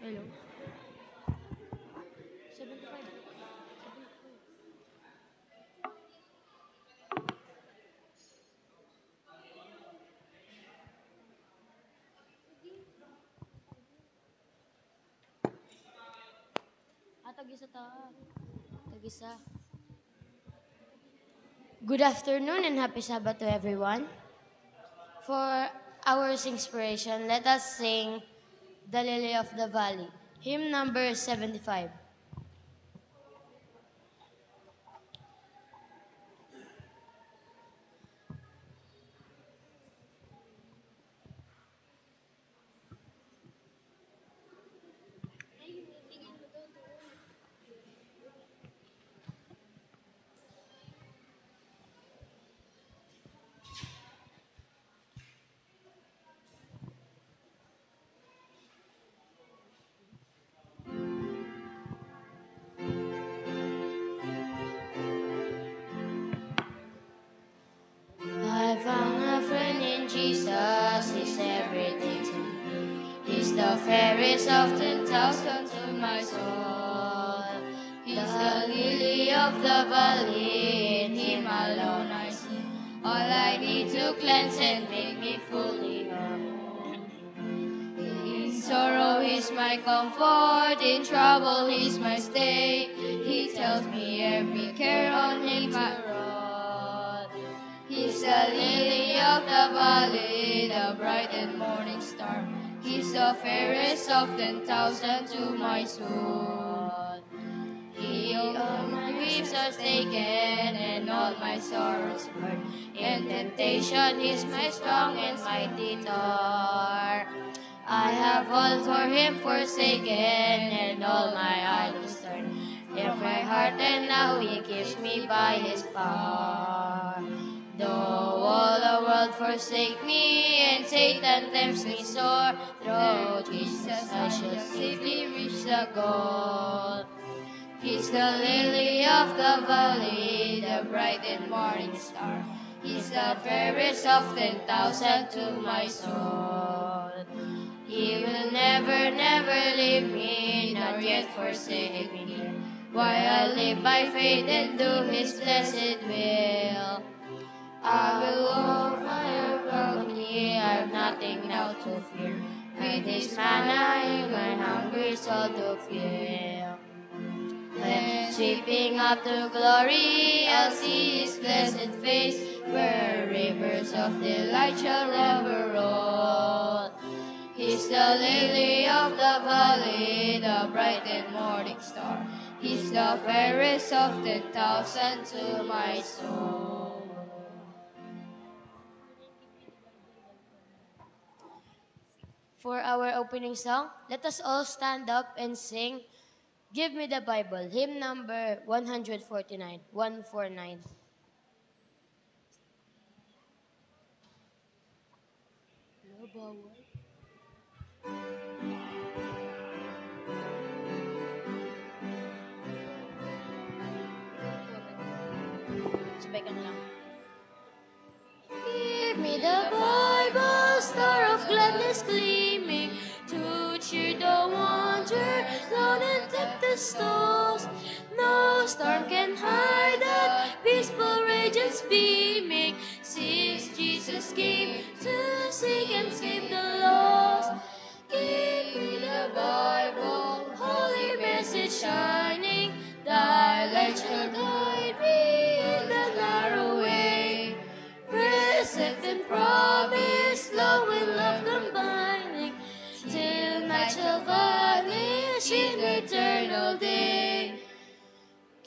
Hello? 75. Tag-isa ta. Tag-isa. Good afternoon and happy Sabbath to everyone. For our inspiration, let us sing The Lily of the Valley, hymn number 75. I found a friend in Jesus, he's everything to me. He's the fairest of 10,000 to my soul. He's the lily of the valley, in him alone I see. All I need to cleanse and make me fully whole. In sorrow he's my comfort, in trouble he's my stay. He tells me every care on him I roll. He's the lily of the valley, the bright and morning star. He's the fairest of 10,000 to my soul. He all my griefs has taken and all my sorrows heard. In temptation he's my strong and mighty tower. I have all for him forsaken and all my idols turned. If my heart and now he keeps me by his power. Though all the world forsake me and Satan tempts me sore, through Jesus I shall safely reach the goal. He's the lily of the valley, the bright and morning star. He's the fairest of 10,000 to my soul. He will never, never leave me, nor yet forsake me, while I live by faith and do his blessed will. I will go fire from me, I have nothing now to fear. With his manna in my hungry soul to fill. When sweeping up to glory, I'll see his blessed face, where rivers of delight shall ever roll. He's the lily of the valley, the bright and morning star. He's the fairest of 10,000 to my soul. For our opening song, let us all stand up and sing Give Me the Bible, hymn number 149, 149. Sabay ka na lang. Give me the Bible, star of gladness gleaming, to cheer the wanderer, lone and tempest tossed. No storm can hide that peaceful radiance beaming, since Jesus came to seek and save the lost. Give me the Bible, holy message shining, thy light shall guide me in the narrow way. Precept and promise, love and love combining, till night shall vanish in eternal day.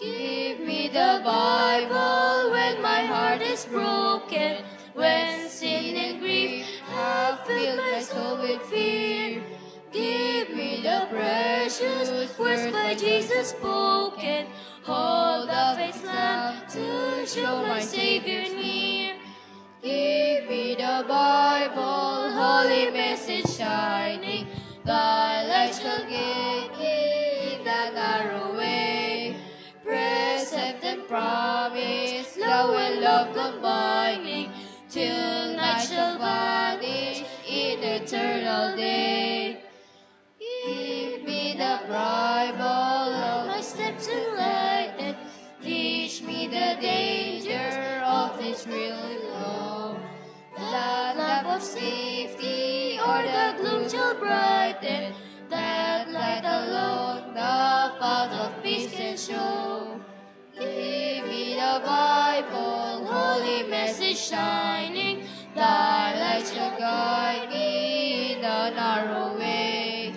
Give me the Bible when my heart is broken, when sin and grief have filled my soul with fear. Give me the precious words by Jesus spoken, hold the faith's lamp to show my Savior near. Give me the Bible, holy message shining, thy light shall guide me in the narrow way. Precept and promise, love and love combining, till night shall vanish in eternal day. Give me me the Bible of my steps enlighten. Teach me the danger of this real love. That lamp of safety or the gloom shall brighten. That light alone the path of peace can show. Give me the Bible, holy message shining. Thy light shall guide me in the narrow way.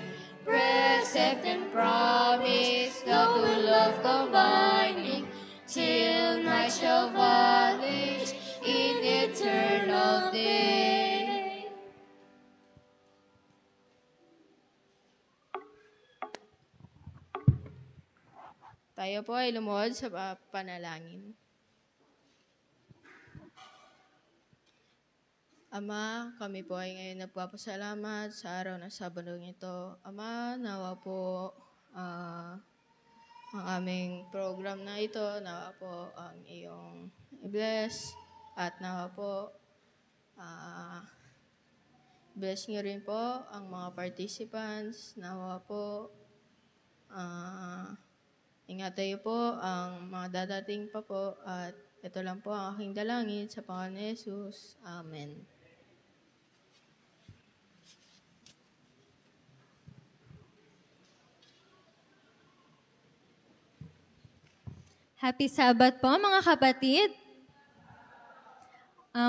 Precept and promise, love to love combining, till night shall vanish in eternal day. Tayo po ay lumuhod sa panalangin. Ama, kami po ay ngayon nagpapasalamat sa araw ng Sabadong ito. Ama, nawa po ang aming program na ito, nawa po ang iyong i-bless, at nawa po bless niyo rin po ang mga participants, nawa po ingatan niyo po ang mga dadating pa po, at ito lang po ang aking dalangin sa pangalan ni Jesus. Amen. Happy Sabbath po mga kapatid.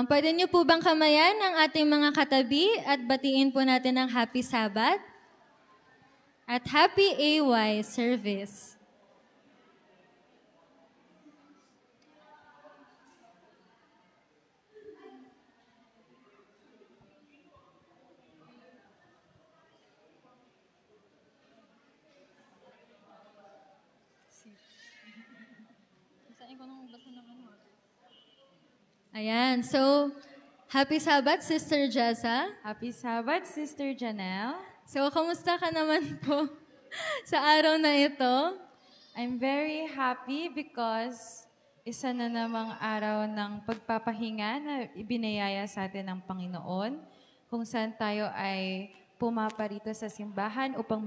Pwede niyo po bang kamayan ang ating mga katabi at batiin po natin ang Happy Sabbath at Happy AY Service. Ayan, so Happy Sabbath, Sister Jessa. Happy Sabbath, Sister Janelle. So, kamusta ka naman po sa araw na ito? I'm very happy because isa na namang araw ng pagpapahinga na ibinayaya sa atin ng Panginoon, kung saan tayo ay pumaparito sa simbahan upang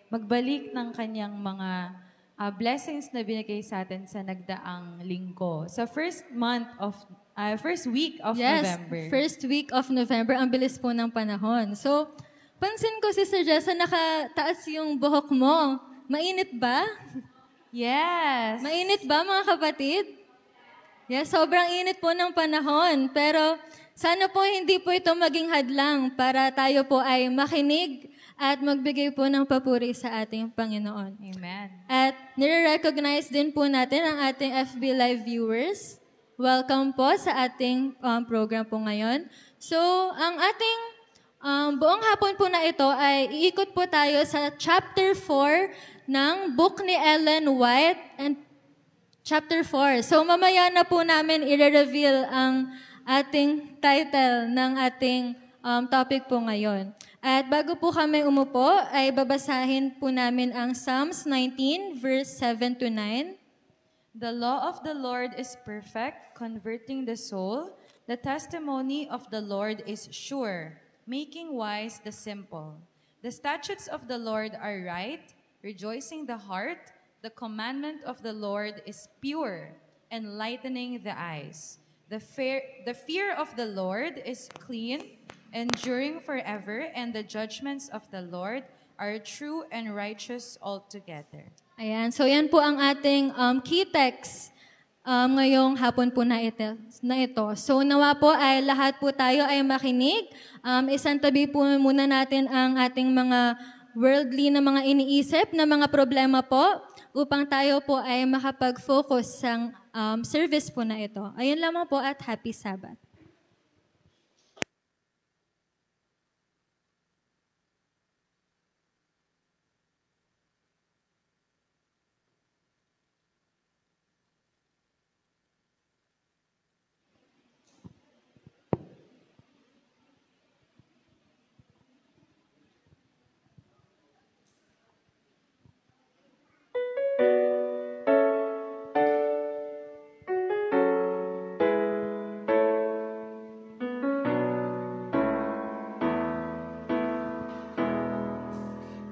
magbalik ng kanyang mga blessings na binigay sa atin sa nagdaang linggo. Sa first week of November. Yes, first week of November. Ang bilis po ng panahon. So, pansin ko, Sister Jessa, nakataas yung buhok mo. Mainit ba? Yes. Mainit ba, mga kapatid? Yes, sobrang init po ng panahon. Pero sana po hindi po ito maging hadlang para tayo po ay makinig at magbigay po ng papuri sa ating Panginoon. Amen. At nire-recognize din po natin ang ating FB Live viewers. Welcome po sa ating program po ngayon. So, ang ating buong hapon po na ito ay iikot po tayo sa chapter 4 ng book ni Ellen White and chapter 4. So, mamaya na po namin i-reveal ang ating title ng ating topic po ngayon. At bago po kami umupo, ay babasahin po namin ang Psalms 19, verse 7 to 9. The law of the Lord is perfect, converting the soul. The testimony of the Lord is sure, making wise the simple. The statutes of the Lord are right, rejoicing the heart. The commandment of the Lord is pure, enlightening the eyes. The fear of the Lord is clean, enduring forever, and the judgments of the Lord are true and righteous altogether. Ayan, so yan po ang ating key text ngayong hapon po na ito. So nawa po ay lahat po tayo ay makinig. Isang tabi po muna natin ang ating mga worldly na mga iniisip na mga problema po upang tayo po ay makapag-focus sa service po na ito. Ayun lamang po at Happy Sabbath.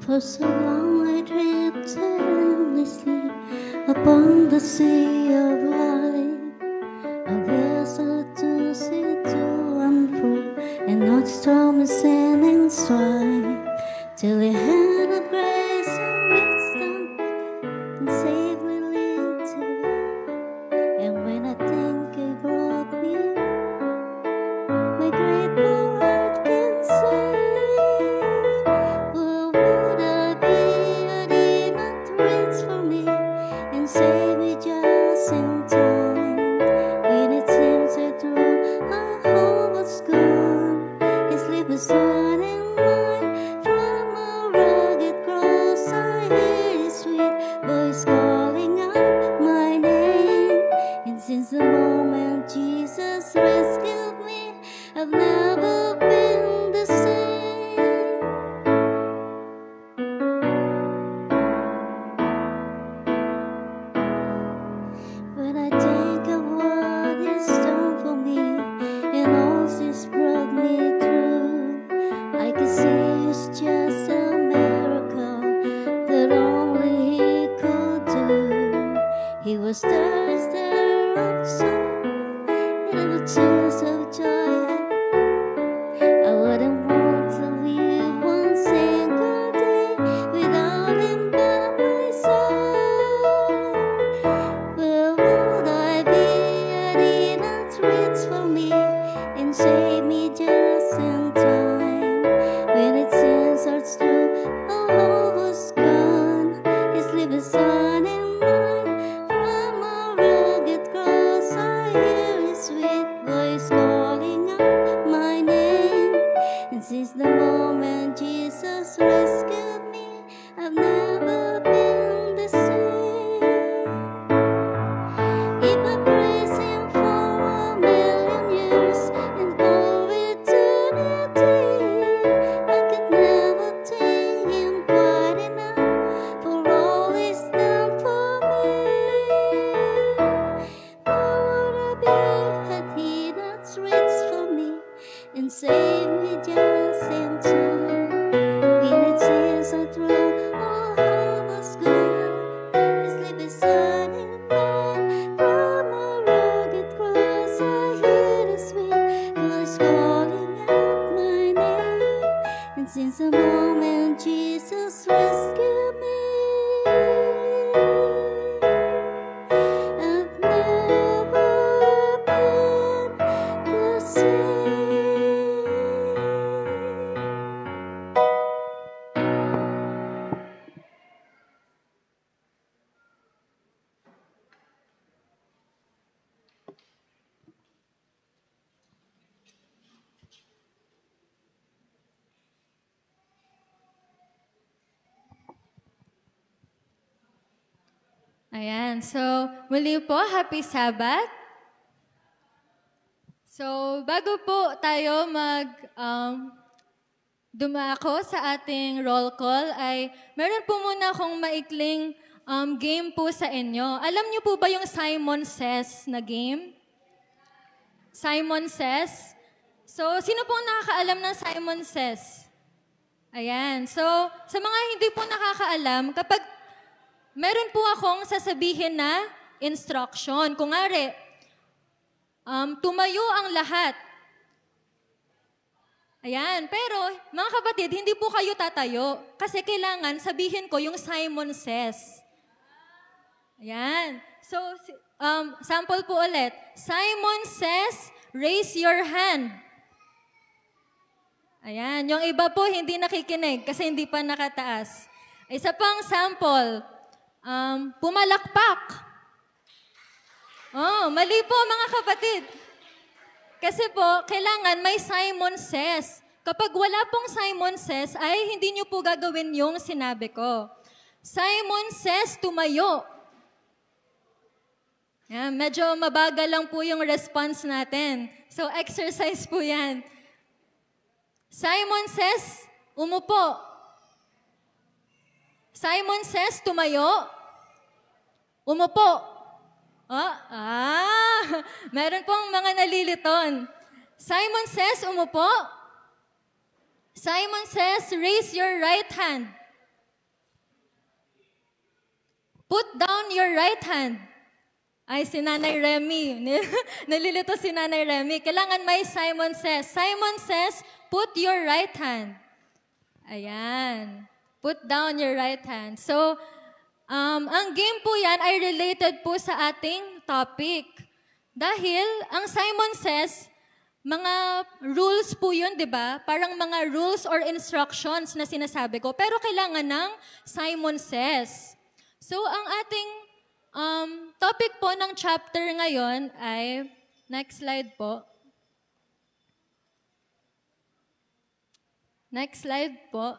For so long I drifted aimlessly upon the sea of light. I guess I too see to and fro, and not storm is and strife, till the hand of grace and wisdom and save me lead to. And when I think He brought me, my grateful heart can say, who would I be had He not reached for me and saved me just in time? When it seems that all hope was gone, His love was on and mine. From a rugged cross I hear His sweet voice calling out my name. And since the moment Jesus rescued me, I've never been the same. When I think of what He's done for me and all He's brought me through, I can see it's just a miracle that only He could do. He was there of sorrow and of tears of joy. I wouldn't want to live one single day without Him by my side. Where would I be had He not reached for me and saved me just in time? When it seems hearts through, all hope was gone, His love is on and mine. From a rugged cross I hear His sweet voice calling out my name. And since the moment Jesus rescued me, I've never been the same. If I praise Him for a million years and for eternity, I could never thank Him quite enough for all He's done for me. Where would I be had He not reached for me and saved me just in time? When it seems I throw all hope was gone, His love is on and mine. From a rugged cross I hear the sweet voice calling out my name. And since the moment Jesus rescued me, I've never been the same. Ayan. So, muli po, happy Sabbath. So, bago po tayo dumako sa ating roll call, ay meron po muna akong maikling game po sa inyo. Alam niyo po ba yung Simon Says na game? Simon Says? So, sino po nakakaalam ng Simon Says? Ayan. So, sa mga hindi po nakakaalam, kapag meron po akong sasabihin na instruction, kunwari, tumayo ang lahat. Ayan. Pero, mga kapatid, hindi po kayo tatayo kasi kailangan sabihin ko yung Simon Says. Ayan. So, sample po ulit. Simon says, raise your hand. Ayan. Yung iba po hindi nakikinig kasi hindi pa nakataas. Isa pang sample. Pumalakpak. Oh, mali po mga kapatid. Kasi po, kailangan may Simon Says. Kapag wala pong Simon Says, ay hindi nyo po gagawin yung sinabi ko. Simon Says, tumayo. Yan, medyo mabagal lang po yung response natin. So, exercise po yan. Simon Says, umupo. Simon Says, tumayo. Umupo. Meron pong mga naliliton. Simon Says, umupo. Simon Says, raise your right hand. Put down your right hand. Ay, si Nanay Remy. Nalilito si Nanay Remy. Kailangan may Simon Says. Simon Says, put your right hand. Ayan. Put down your right hand. So, ang game po yan ay related po sa ating topic. Dahil, ang Simon Says, mga rules po yun, di ba? Parang mga rules or instructions na sinasabi ko. Pero kailangan ng Simon Says. So, ang ating topic po ng chapter ngayon ay, next slide po. Next slide po.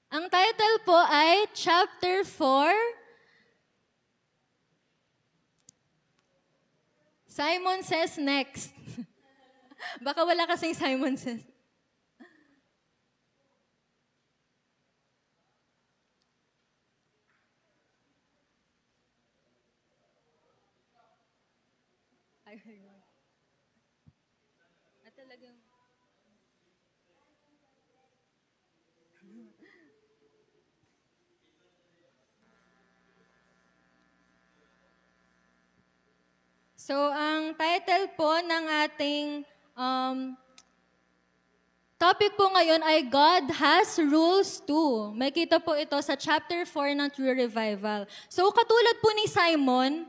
Ang title po ay Chapter 4, Simon Says Next. Baka wala kasing Simon Says. At talagang... So, ang title po ng ating topic po ngayon ay God Has Rules Too. May kita po ito sa chapter 4 ng True Revival. So, katulad po ni Simon,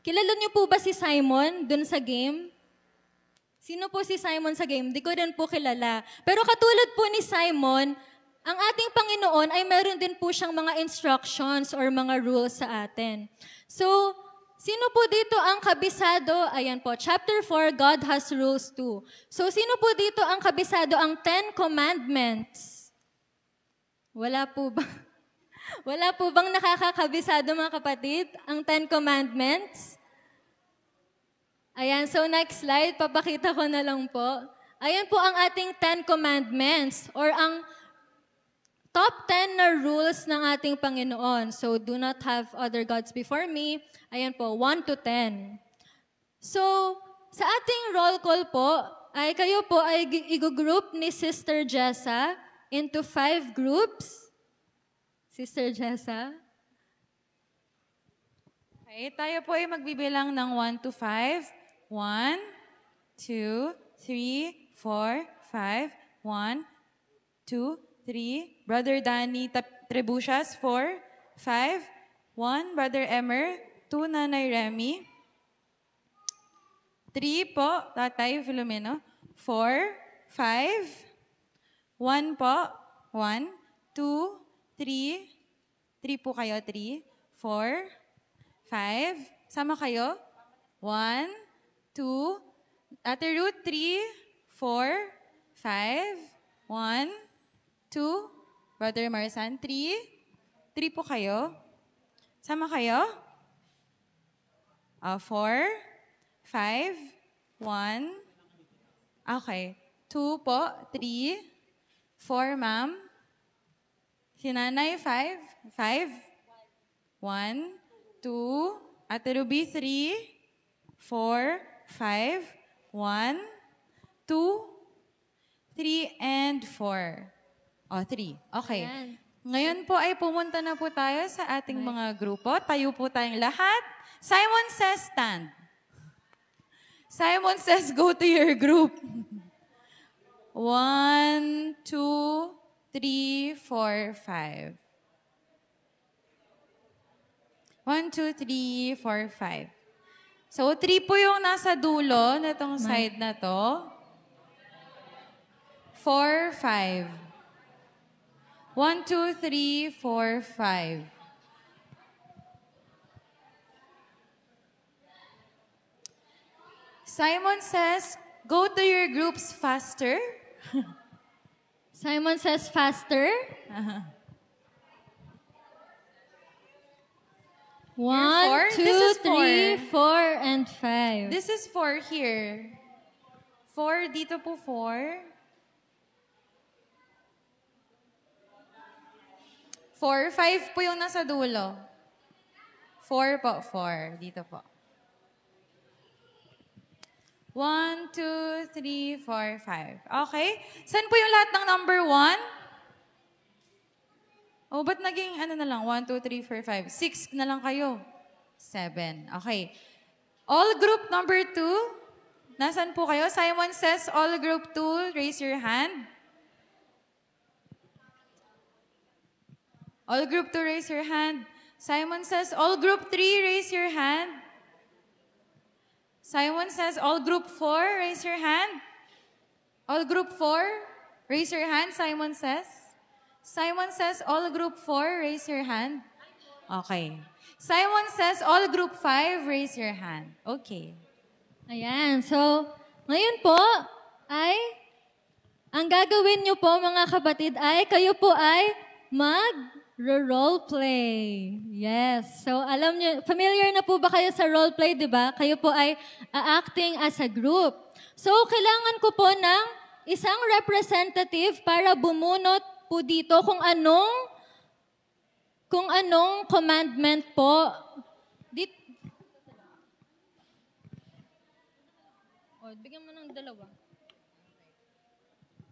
kilala niyo po ba si Simon dun sa game? Sino po si Simon sa game? Di ko rin po kilala. Pero katulad po ni Simon, ang ating Panginoon ay meron din po siyang mga instructions or mga rules sa atin. So, sino po dito ang kabisado? Ayan po, chapter 4, God Has Rules Too. So, sino po dito ang kabisado ang 10 Commandments? Wala po ba? Wala po bang nakakakabisado mga kapatid ang 10 Commandments? Ayan, so next slide, papakita ko na lang po. Ayan po ang ating 10 Commandments or ang top 10 na rules ng ating Panginoon. So, do not have other gods before me. Ayan po, 1 to 10. So, sa ating roll call po, ay kayo po ay i-group ni Sister Jessa into 5 groups. Sister Jessa. Okay, tayo po ay magbibilang ng 1 to 5. 1, 2, 3, 4, 5. 1, 2, 3. Brother Danny Trebusias, 4, 5. 1, Brother Emer. 2, Nanay Remy. 3 po, Tatay Filomeno. 4, 5. 1 po, 1, 2, 3. 3 po kayo, 3. 4, 5. Sama kayo. 1, 2. Ate Ruth, 3, 4, 5. 1, 2. Brother Marsan, 3. 3 po kayo. Sama kayo. 4, 5, 1. Okay. 2 po, 3. 4, ma'am. Si Nanay, 5. 5. 1, 2. Ate Ruby, 3, 4, 5, 1, 2, 3, and 4. 3. Okay. Ayan. Ngayon po ay pumunta na po tayo sa ating mga grupo. Tayo po tayong lahat. Simon Says stand. Simon Says go to your group. 1, 2, 3, 4, 5. 1, 2, 3, 4, 5. So, 3 po yung nasa dulo na itong side na to. 4, 5. 1, 2, 3, 4, 5. Simon Says, go to your groups faster. Simon Says faster. 1, four? 2, This is 3, 4, and 5. This is 4 here. 4, dito po 4. 4, 5 po yung nasa dulo. 4 po, 4. Dito po. 1, 2, 3, 4, 5. Okay? Saan po yung lahat ng number 1? Oh, ba't naging ano na lang? 1, 2, 3, 4, 5. 6 na lang kayo. 7. Okay. All group number 2. Nasaan po kayo? Simon says all group 2. Raise your hand. All group 2, raise your hand. Simon says all group 3. Raise your hand. Simon says all group 4. Raise your hand. All group 4. Raise your hand. Simon says. Simon says all group 4. Raise your hand. Okay. Simon says all group 5. Raise your hand. Okay. Ayan. So, ngayon po ay, ang gagawin niyo po mga kapatid ay, kayo po ay mag-roleplay. Yes. So, alam niyo, familiar na po ba kayo sa roleplay, di ba? Kayo po ay acting as a group. So, kailangan ko po ng isang representative para bumunot po dito kung anong commandment po. Bigyan mo ng dalawa.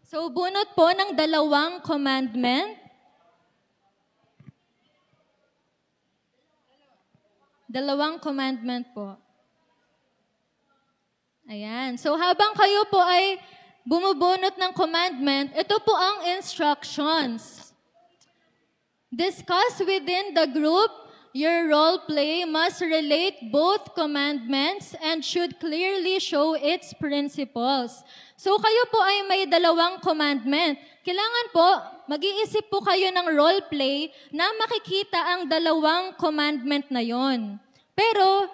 So, bunot po ng dalawang commandment. Dalawang commandment po. Ayan. So, habang kayo po ay bumubunot ng commandment, ito po ang instructions. Discuss within the group, your role play must relate both commandments and should clearly show its principles. So kayo po ay may dalawang commandment. Kailangan po, mag-iisip po kayo ng role play na makikita ang dalawang commandment na yon. Pero,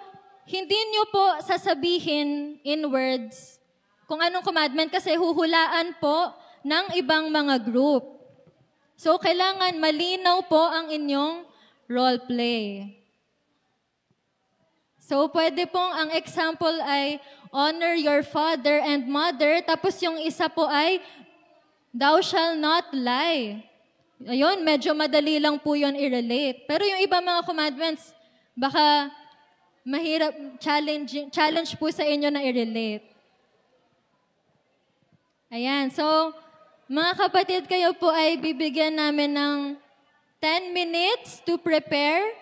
hindi nyo po sasabihin in words kung anong commandment kasi huhulaan po ng ibang mga group. So, kailangan malinaw po ang inyong role play. So, pwede pong ang example ay honor your father and mother, tapos yung isa po ay thou shall not lie. Ayun, medyo madali lang po yun i-relate. Pero yung ibang mga commandments, baka mahirap, challenge po sa inyo na i-relate. Ayan, so mga kapatid, kayo po ay bibigyan namin ng 10 minutes to prepare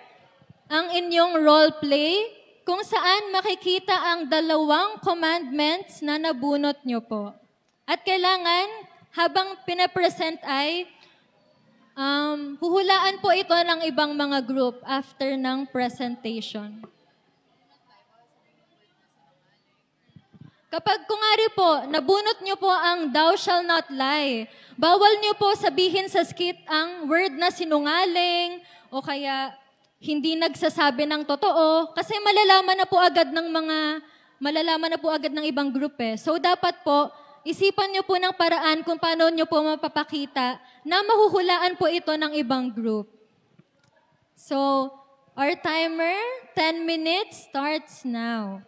ang inyong role play kung saan makikita ang dalawang commandments na nabunot nyo po. At kailangan, habang pinapresent ay, huhulaan po ito ng ibang mga group after ng presentation. Kapag kungari po, nabunot nyo po ang thou shall not lie, bawal nyo po sabihin sa skit ang word na sinungaling o kaya hindi nagsasabi ng totoo kasi malalaman na po agad ng ibang group eh. So dapat po, isipan nyo po ng paraan kung paano nyo po mapapakita na mahuhulaan po ito ng ibang group. So, our timer, 10 minutes, starts now.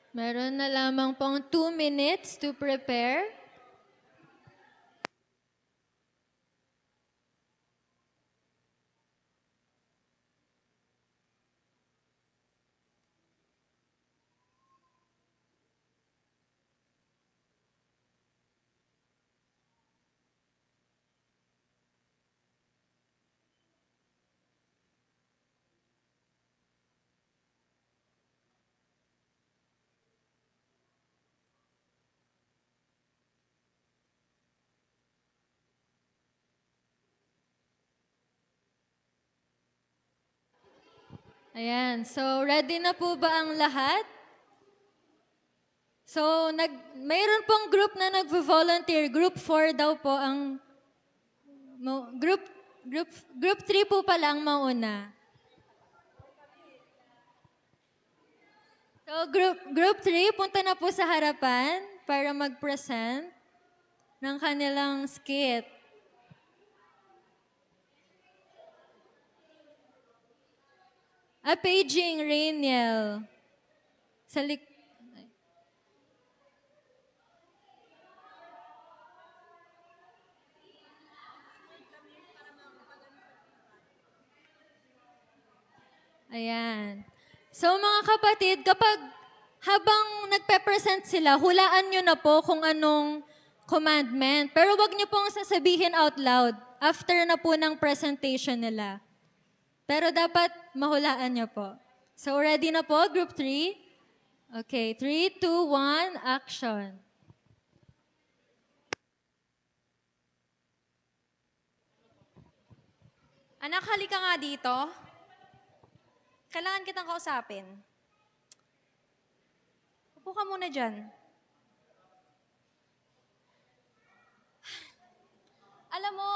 Meron na lamang pong 2 minutes to prepare. Ayan. So, ready na po ba ang lahat? So, mayroon pong group na nagvo-volunteer. Group 4 daw po ang group 3 po pala ang mauna. So, group 3, punta na po sa harapan para mag-present ng kanilang skit. Paging Rainiel. Ayan. So mga kapatid, habang nagpe-present sila, hulaan nyo na po kung anong commandment. Pero wag nyo pong sasabihin out loud after na po ng presentation nila. Pero dapat mahulaan nyo po. So ready na po, group 3? Okay, 3, 2, 1, action. Anak, halika nga dito. Kailangan kitang kausapin. Upo ka muna dyan. Alam mo,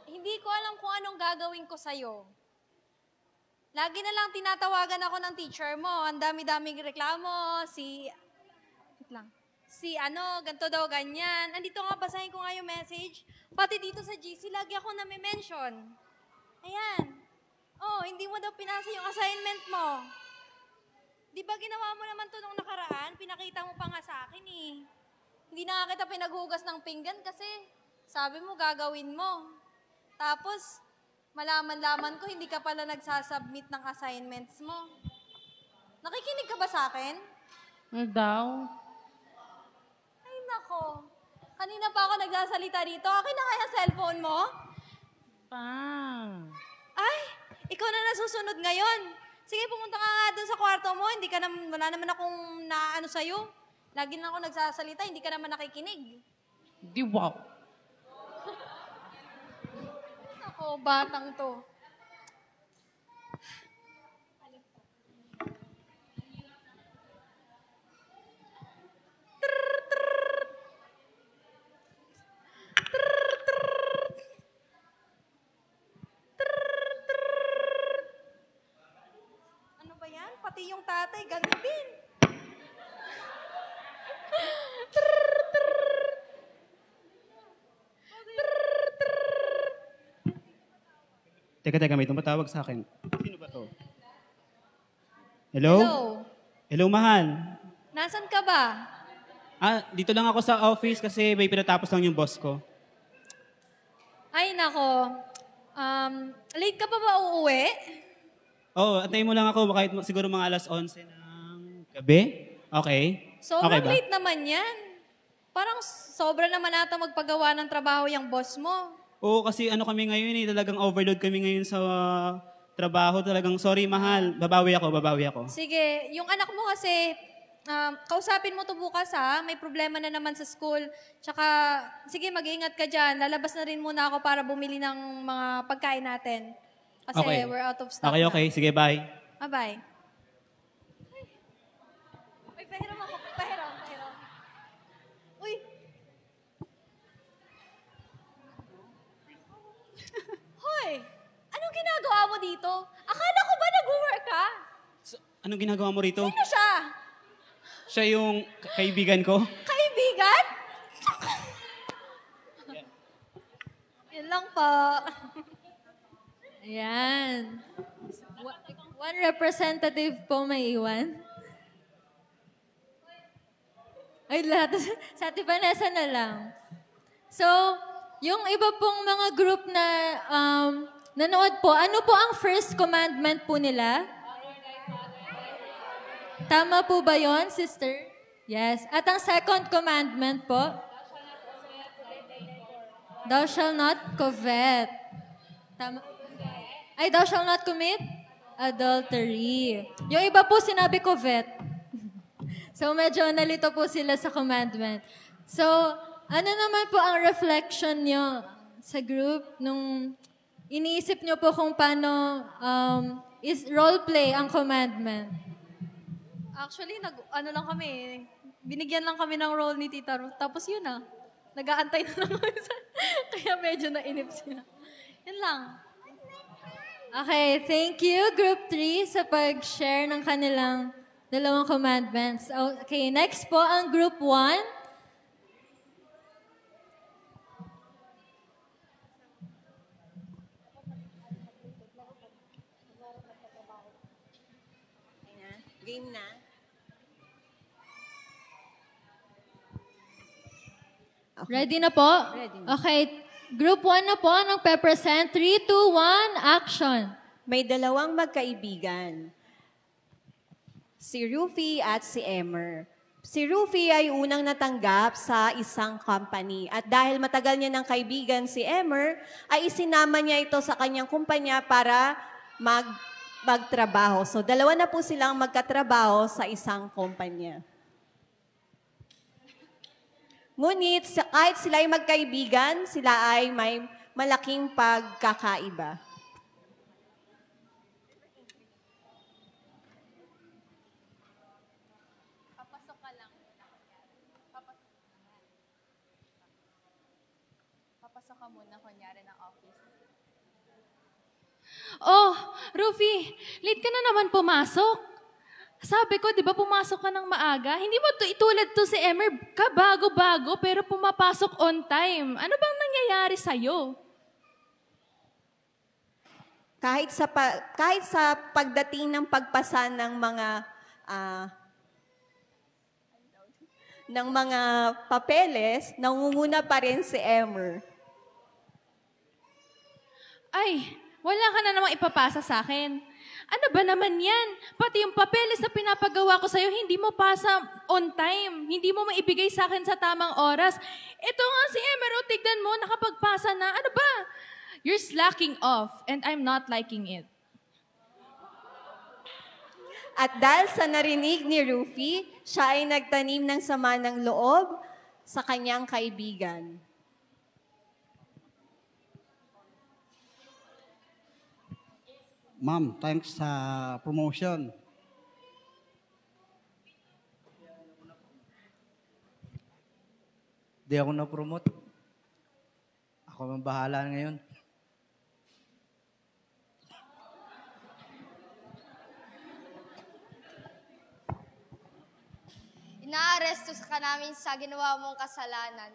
hindi ko alam kung anong gagawin ko sa'yo. Lagi na lang tinatawagan ako ng teacher mo. Ang dami-daming reklamo, wait lang. Ganito daw, ganyan. Andito nga, basahin ko nga yung message. Pati dito sa GC, lagi ako nami-mention. Ayan. Oh, hindi mo daw pinasa yung assignment mo. Di ba ginawa mo naman to nung nakaraan? Pinakita mo pa nga sa akin eh. Hindi na nga kita pinaghugas ng pinggan kasi sabi mo gagawin mo. Tapos, malaman-laman ko hindi ka pala nagsasubmit ng assignments mo. Nakikinig ka ba sa akin? Daw. Ay nako. Kanina pa ako nagsasalita dito. Akin na kaya cellphone mo? Ay, ikaw na nasusunod ngayon. Sige, pumunta ka nga dun sa kwarto mo. Wala naman akong naano sa'yo. Lagi na ako nagsasalita, hindi ka naman nakikinig. Di wow. Ako, batang to. Ano ba yan? Pati yung tatay, ganun din. Teka, may tumatawag sa akin. Sino ba to? Hello? Hello. Hello, mahal. Nasaan ka ba? Dito lang ako sa office kasi may pinatapos lang yung boss ko. Ay, nako. Late ka pa ba uuwi? Oo, antayin mo lang ako kahit siguro mga alas 11 ng gabi. Okay? Sobrang Okay ba? late naman yan. Parang sobra naman ata magpagawa ng trabaho yung boss mo. Oo, kasi kami ngayon talagang overload kami ngayon sa trabaho. Talagang, sorry mahal, babawi ako. Sige, yung anak mo kasi, kausapin mo to bukas ha. May problema na naman sa school. Tsaka, sige, mag-iingat ka dyan. Lalabas na rin muna ako para bumili ng mga pagkain natin. Kasi Okay. we're out of stock Okay. Sige, bye. na. Bye-bye. Uy, pahiram ako. Pahiram. Uy. Hoy, anong ginagawa mo dito? Akala ko ba nag-work ka? Anong ginagawa mo rito? Sino siya? Siya yung kaibigan ko. Kaibigan? Yun lang po. Ayan. One representative po may iwan. Ay, lahat. Sa Ate Vanessa na lang. So, yung iba pong mga group na nanood po, ano po ang first commandment po nila? Tama po ba yon, sister? Yes. At ang second commandment po? Thou shall not covet. Tama. Ay, thou shall not commit adultery. Yung iba po sinabi covet. So, medyo nalito po sila sa commandment. So, ano naman po ang reflection nyo sa group nung iniisip nyo po kung paano is role play ang commandment? Actually, ano lang kami, binigyan lang kami ng role ni Tita Ruth. Tapos yun na, nag-aantay na lang kami. Kaya medyo nainip siya. Yun lang. Okay, thank you, Group 3, sa pag-share ng kanilang dalawang commandments. Okay, next po ang Group 1. Game na. Okay. Ready na po? Ready na. Okay, Group 1 na po, nagpe-present. 3, 2, 1, action. May dalawang magkaibigan. Si Rufy at si Emer. Si Rufy ay unang natanggap sa isang company. At dahil matagal niya ng kaibigan si Emer, ay isinama niya ito sa kanyang kumpanya para magtrabaho. So, dalawa na po silang magkatrabaho sa isang kumpanya. Ngunit, kahit sila ay magkaibigan, sila ay may malaking pagkakaiba. Papasok ka lang. Papasok ka muna, kunyari, ng office. Oh, Rufi, late ka na naman pumasok. Sabi ko, di ba pumasok ka ng maaga? Hindi mo itulad to si Emer, kabago-bago, pero pumapasok on time. Ano bang nangyayari sa'yo? Kahit sa pagdating ng pagpasa ng mga papeles, nangunguna pa rin si Emer. Ay, wala ka na namang ipapasa sa akin. Ano ba naman yan? Pati yung papeles na pinapagawa ko sa'yo, hindi mo pasa on time. Hindi mo maibigay sa akin sa tamang oras. Ito nga si Emer, tignan mo, nakapagpasa na. Ano ba? You're slacking off and I'm not liking it. At dahil sa narinig ni Rufy, siya ay nagtanim ng sama ng loob sa kanyang kaibigan. Ma'am, thanks sa promotion. Di ako na-promote. Ako ang bahala ngayon. Inaaresto ka namin sa ginawa mong kasalanan.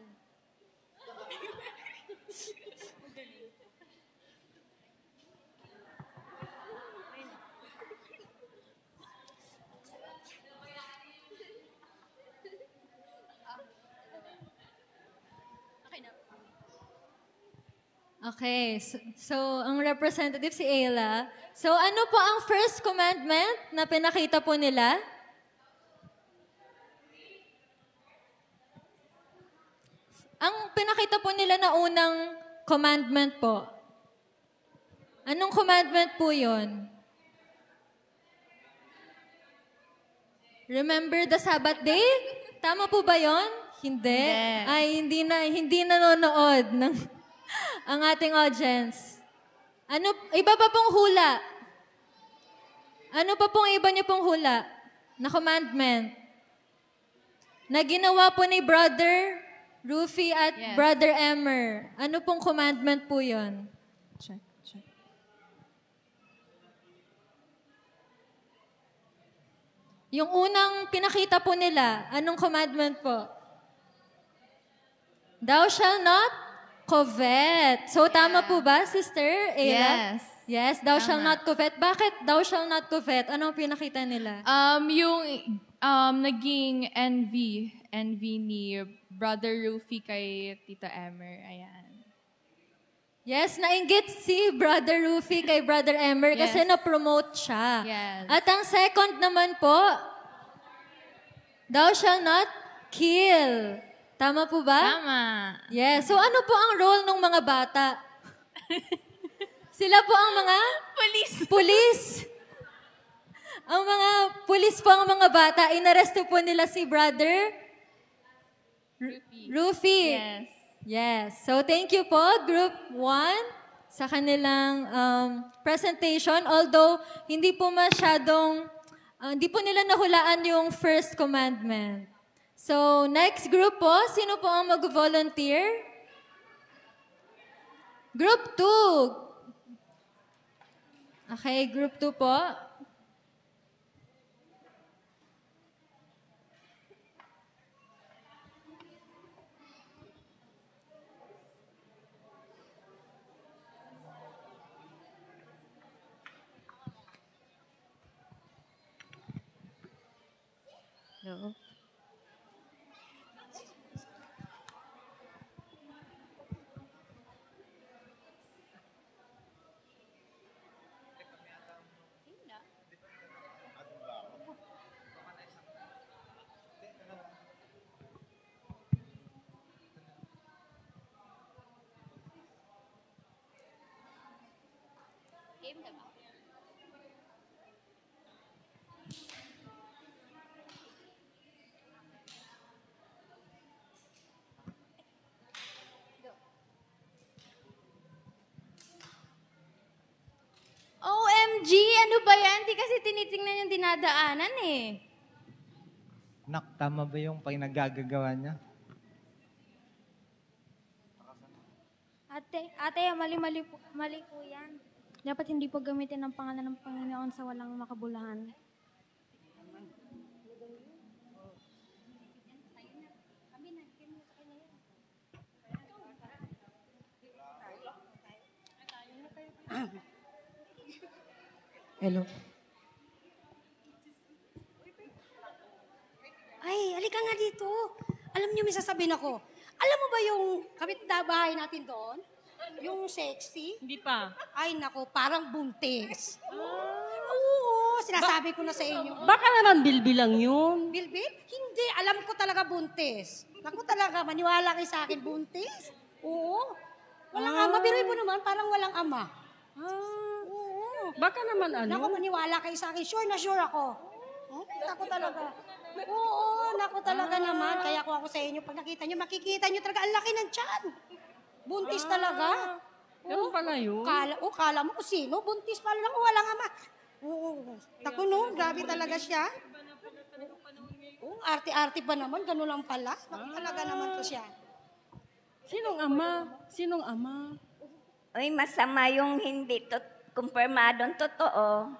Okay, so ang representative si Ayla. So ano po ang first commandment na pinakita po nila? Ang pinakita po nila na unang commandment po. Anong commandment po yon? Remember the Sabbath day? Tama po ba yon? Hindi. Ay, hindi nanonood ng ang ating audience. Iba pa pong hula. Ano pa pong iba niyo pong hula na commandment? Na ginawa po ni Brother Rufy at Brother Emer. Ano pong commandment po yun? Check. Yung unang pinakita po nila, anong commandment po? Thou shall not covet. So, tama po ba, Sister Ayla? Yes. Yes, thou shall not covet. Bakit thou shall not covet? Anong pinakita nila? Yung naging envy ni Brother Rufy kay Tita Emer. Ayan. Yes, nainggit si Brother Rufy kay Brother Emer kasi Yes. na-promote siya. Yes. At ang second naman po, thou shall not kill. Tama po ba? Tama. Yes. So ano po ang role ng mga bata? Sila po ang mga? Pulis. Ang mga pulis po ang mga bata. Inaresto po nila si Brother Rufy. Yes. Yes. So thank you po, Group 1, sa kanilang presentation. Although, hindi po masyadong, hindi po nila nahulaan yung first commandment. So, next group po, sino po ang mag-volunteer? Group 2. Okay, Group 2 po. No. OMG, ano ba yan? Di kasi tinitingnan yung dinadaanan eh. Nak, tama ba yung pinaggagawa niya? Ate, mali po yan. Dapat hindi po gamitin ang pangalan ng Panginoon sa walang makabuluhan. Hello. Ay, halika nga dito. Alam niyo, may sasabihin ako. Alam mo ba yung kapitbahay natin doon? Yung sexy? Hindi pa. Ay, nako, parang buntis. Oo, sinasabi ko na sa inyo. Baka naman bilbil lang yun. Bilbil? Hindi, alam ko talaga buntis. Naku talaga, maniwala kayo sa akin, buntis? Oo. Walang ama, biruin mo naman, parang walang ama. Baka naman ano? Naku, maniwala kayo sa akin. Sure na sure ako. Naku talaga. Oo, naku talaga naman. Kaya ako sa inyo, pag nakita nyo, makikita nyo talaga, ang laki ng tiyan. Buntis talaga. Ganun pala yun. Kala mo kung sino? Buntis pala lang, walang ama. Oo. Naku no, grabe talaga siya. Oo, arte-arte pa naman, gano'n lang pala. Naku talaga naman to siya. Sinong ama? Sinong ama? Uy, masama yung hindi kumpirmadong totoo.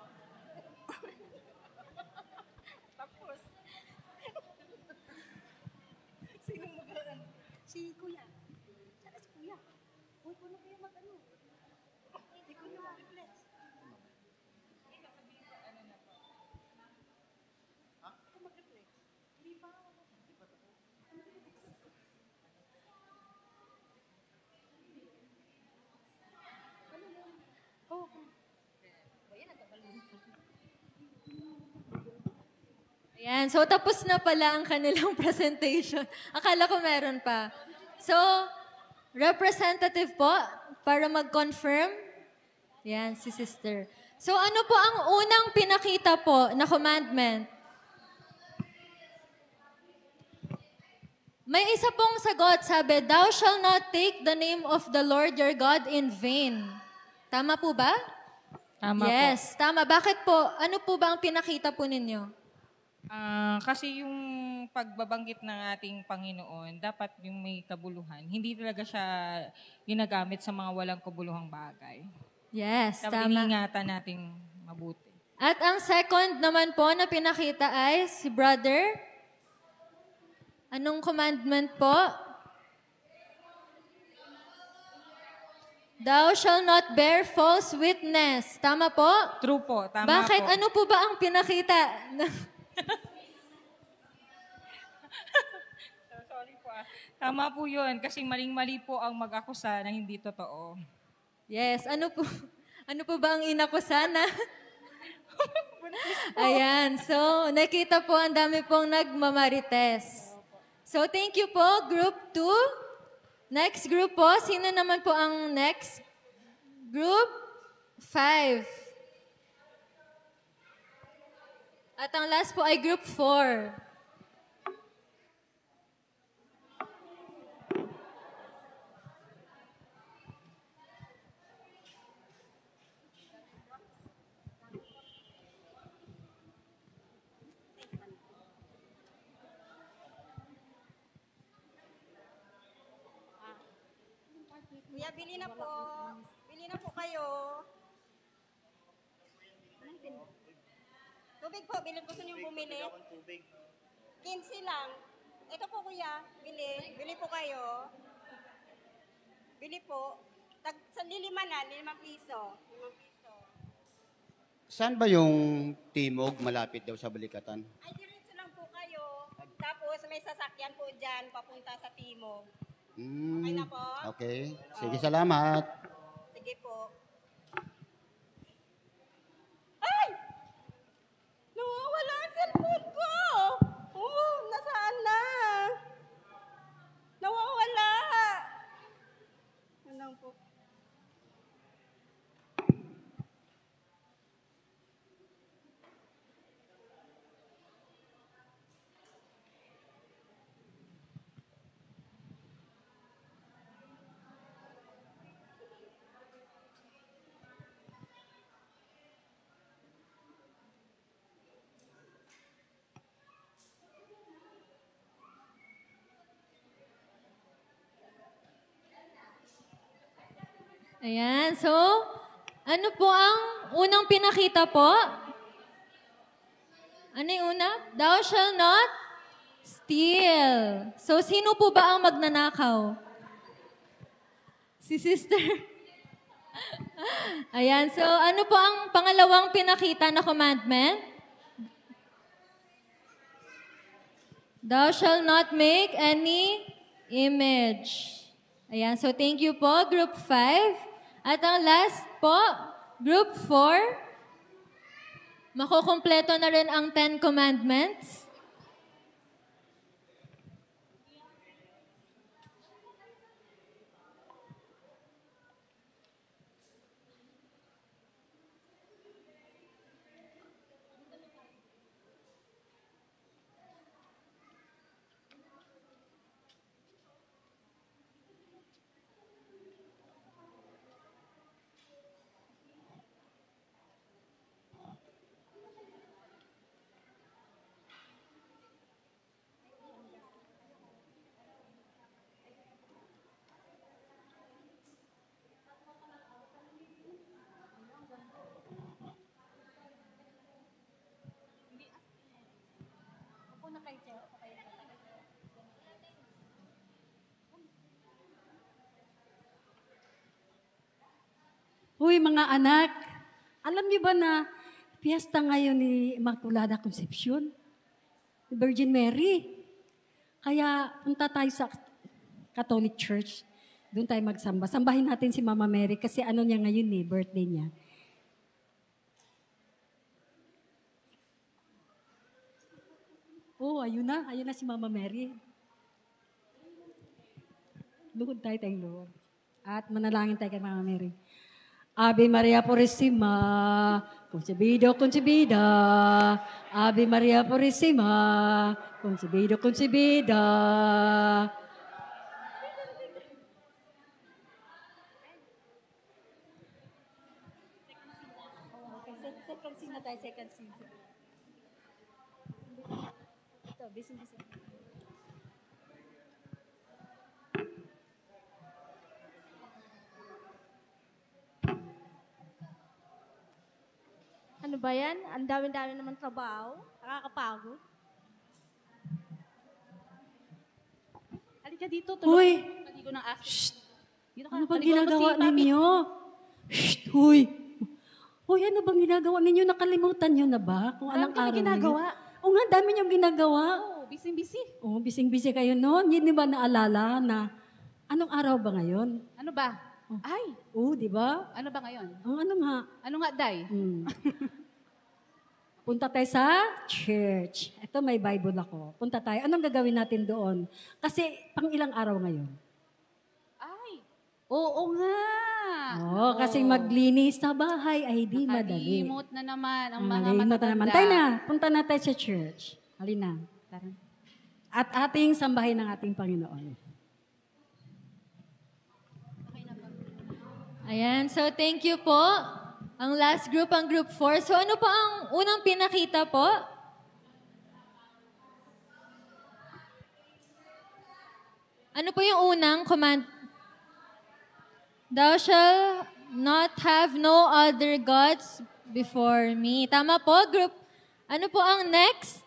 Sinong mag-aaral? Si Kuya. Sana si Kuya. Uy, kung ano kaya mag-ano? Si Kuya mag-reflex. Mag-reflex. Hindi pa. Oh. Ayan, so tapos na pala ang kanilang presentation. Akala ko meron pa. So, representative po, para mag-confirm. Yan, si sister. So, ano po ang unang pinakita po na commandment? May isa pong sagot, sabi, Thou shall not take the name of the Lord your God in vain. Tama po ba? Tama yes, tama. Bakit po? Ano po ba ang pinakita po ninyo? Kasi yung pagbabanggit ng ating Panginoon, dapat yung may kabuluhan. Hindi talaga siya ginagamit sa mga walang kabuluhang bagay. Yes, dapat tama. ingatan nating mabuti. At ang second naman po na pinakita ay si brother. Anong commandment po? Thou shall not bear false witness. Tama po? True po, tama Bakit? po. Ano po ba ang pinakita? Tama po yun, kasi maling-mali po ang mag-akusa na hindi totoo. Yes, ano po ba ang inakusa na? Ayan, so nakita po ang dami pong nagmamarites. So thank you po, Group 2. Next group po, sino naman po ang next? Group 5. At ang last po ay Group 4. Kuya, bili na po. Bili na po kayo. Tubig po, bili po sa inyo bumili. 15 lang. Ito po kuya, bili. Bili po kayo. Bili po. Sa lima na, 5 piso. 5 piso. Saan ba yung Timog malapit daw sa Balikatan? Ay, diretso lang po kayo. Tapos may sasakyan po dyan, papunta sa Timog. Okay na po? Okay. Sige, salamat. Sige po. Ay! Nawawala ang cellphone ko! Nasaan na? Nawawala! Ano po? Ayan, so, ano po ang unang pinakita po? Ano yung una? Thou shall not steal. So, sino po ba ang magnanakaw? Si sister. Ayan, so ano po ang pangalawang pinakita na commandment? Thou shall not make any image. Ayan, so thank you po, Group 5. At ang last po, Group 4. Makukumpleto na rin ang 10 Commandments. Uy, mga anak, alam niyo ba na piyesta ngayon ni Immaculada Concepcion? Ni Virgin Mary. Kaya punta tayo sa Catholic Church. Doon tayo magsamba. Sambahin natin si Mama Mary kasi ano niya ngayon birthday niya. Oh, ayun na. Ayun na si Mama Mary. Luhod tayo tayong luhod. At manalangin tayo kay Mama Mary. Ave Maria Purísima, concebido, concebida. Ave Maria Purísima, concebido, concebida. Second scene na tayo, second scene. Ito, bisin. Ano ba yan? Ang dami-dami naman trabaho. Nakakapagod. Halika dito, tulog. Hoy! Ano bang ginagawa ninyo? Shh! Hoy! Hoy, ano bang ginagawa ninyo? Nakalimutan nyo na ba? Kung anong araw ninyo? O nga, dami niyong ginagawa. Bising-busy. Oh, bising-busy kayo noon. Hindi ba naalala na anong araw ba ngayon? Ano ba? Ay, Oo, di ba? ano ba ngayon? Ang ano nga? Ano nga, Day? Punta tayo sa church. Ito, may Bible ako. Punta tayo. Anong gagawin natin doon? Kasi pang ilang araw ngayon? Oo nga. Oo, kasi maglinis sa bahay ay di madali. Nakalimot na naman ang mga Malimot na matatanda. naman. Tayo na, punta na tayo sa church. Halina. Tara. At ating sambahin ng ating Panginoon. Ayan, so thank you po. Ang last group, ang group 4. So ano po ang unang pinakita po? Ano po yung unang command? Thou shalt not have no other gods before me. Tama po, group. Ano po ang next?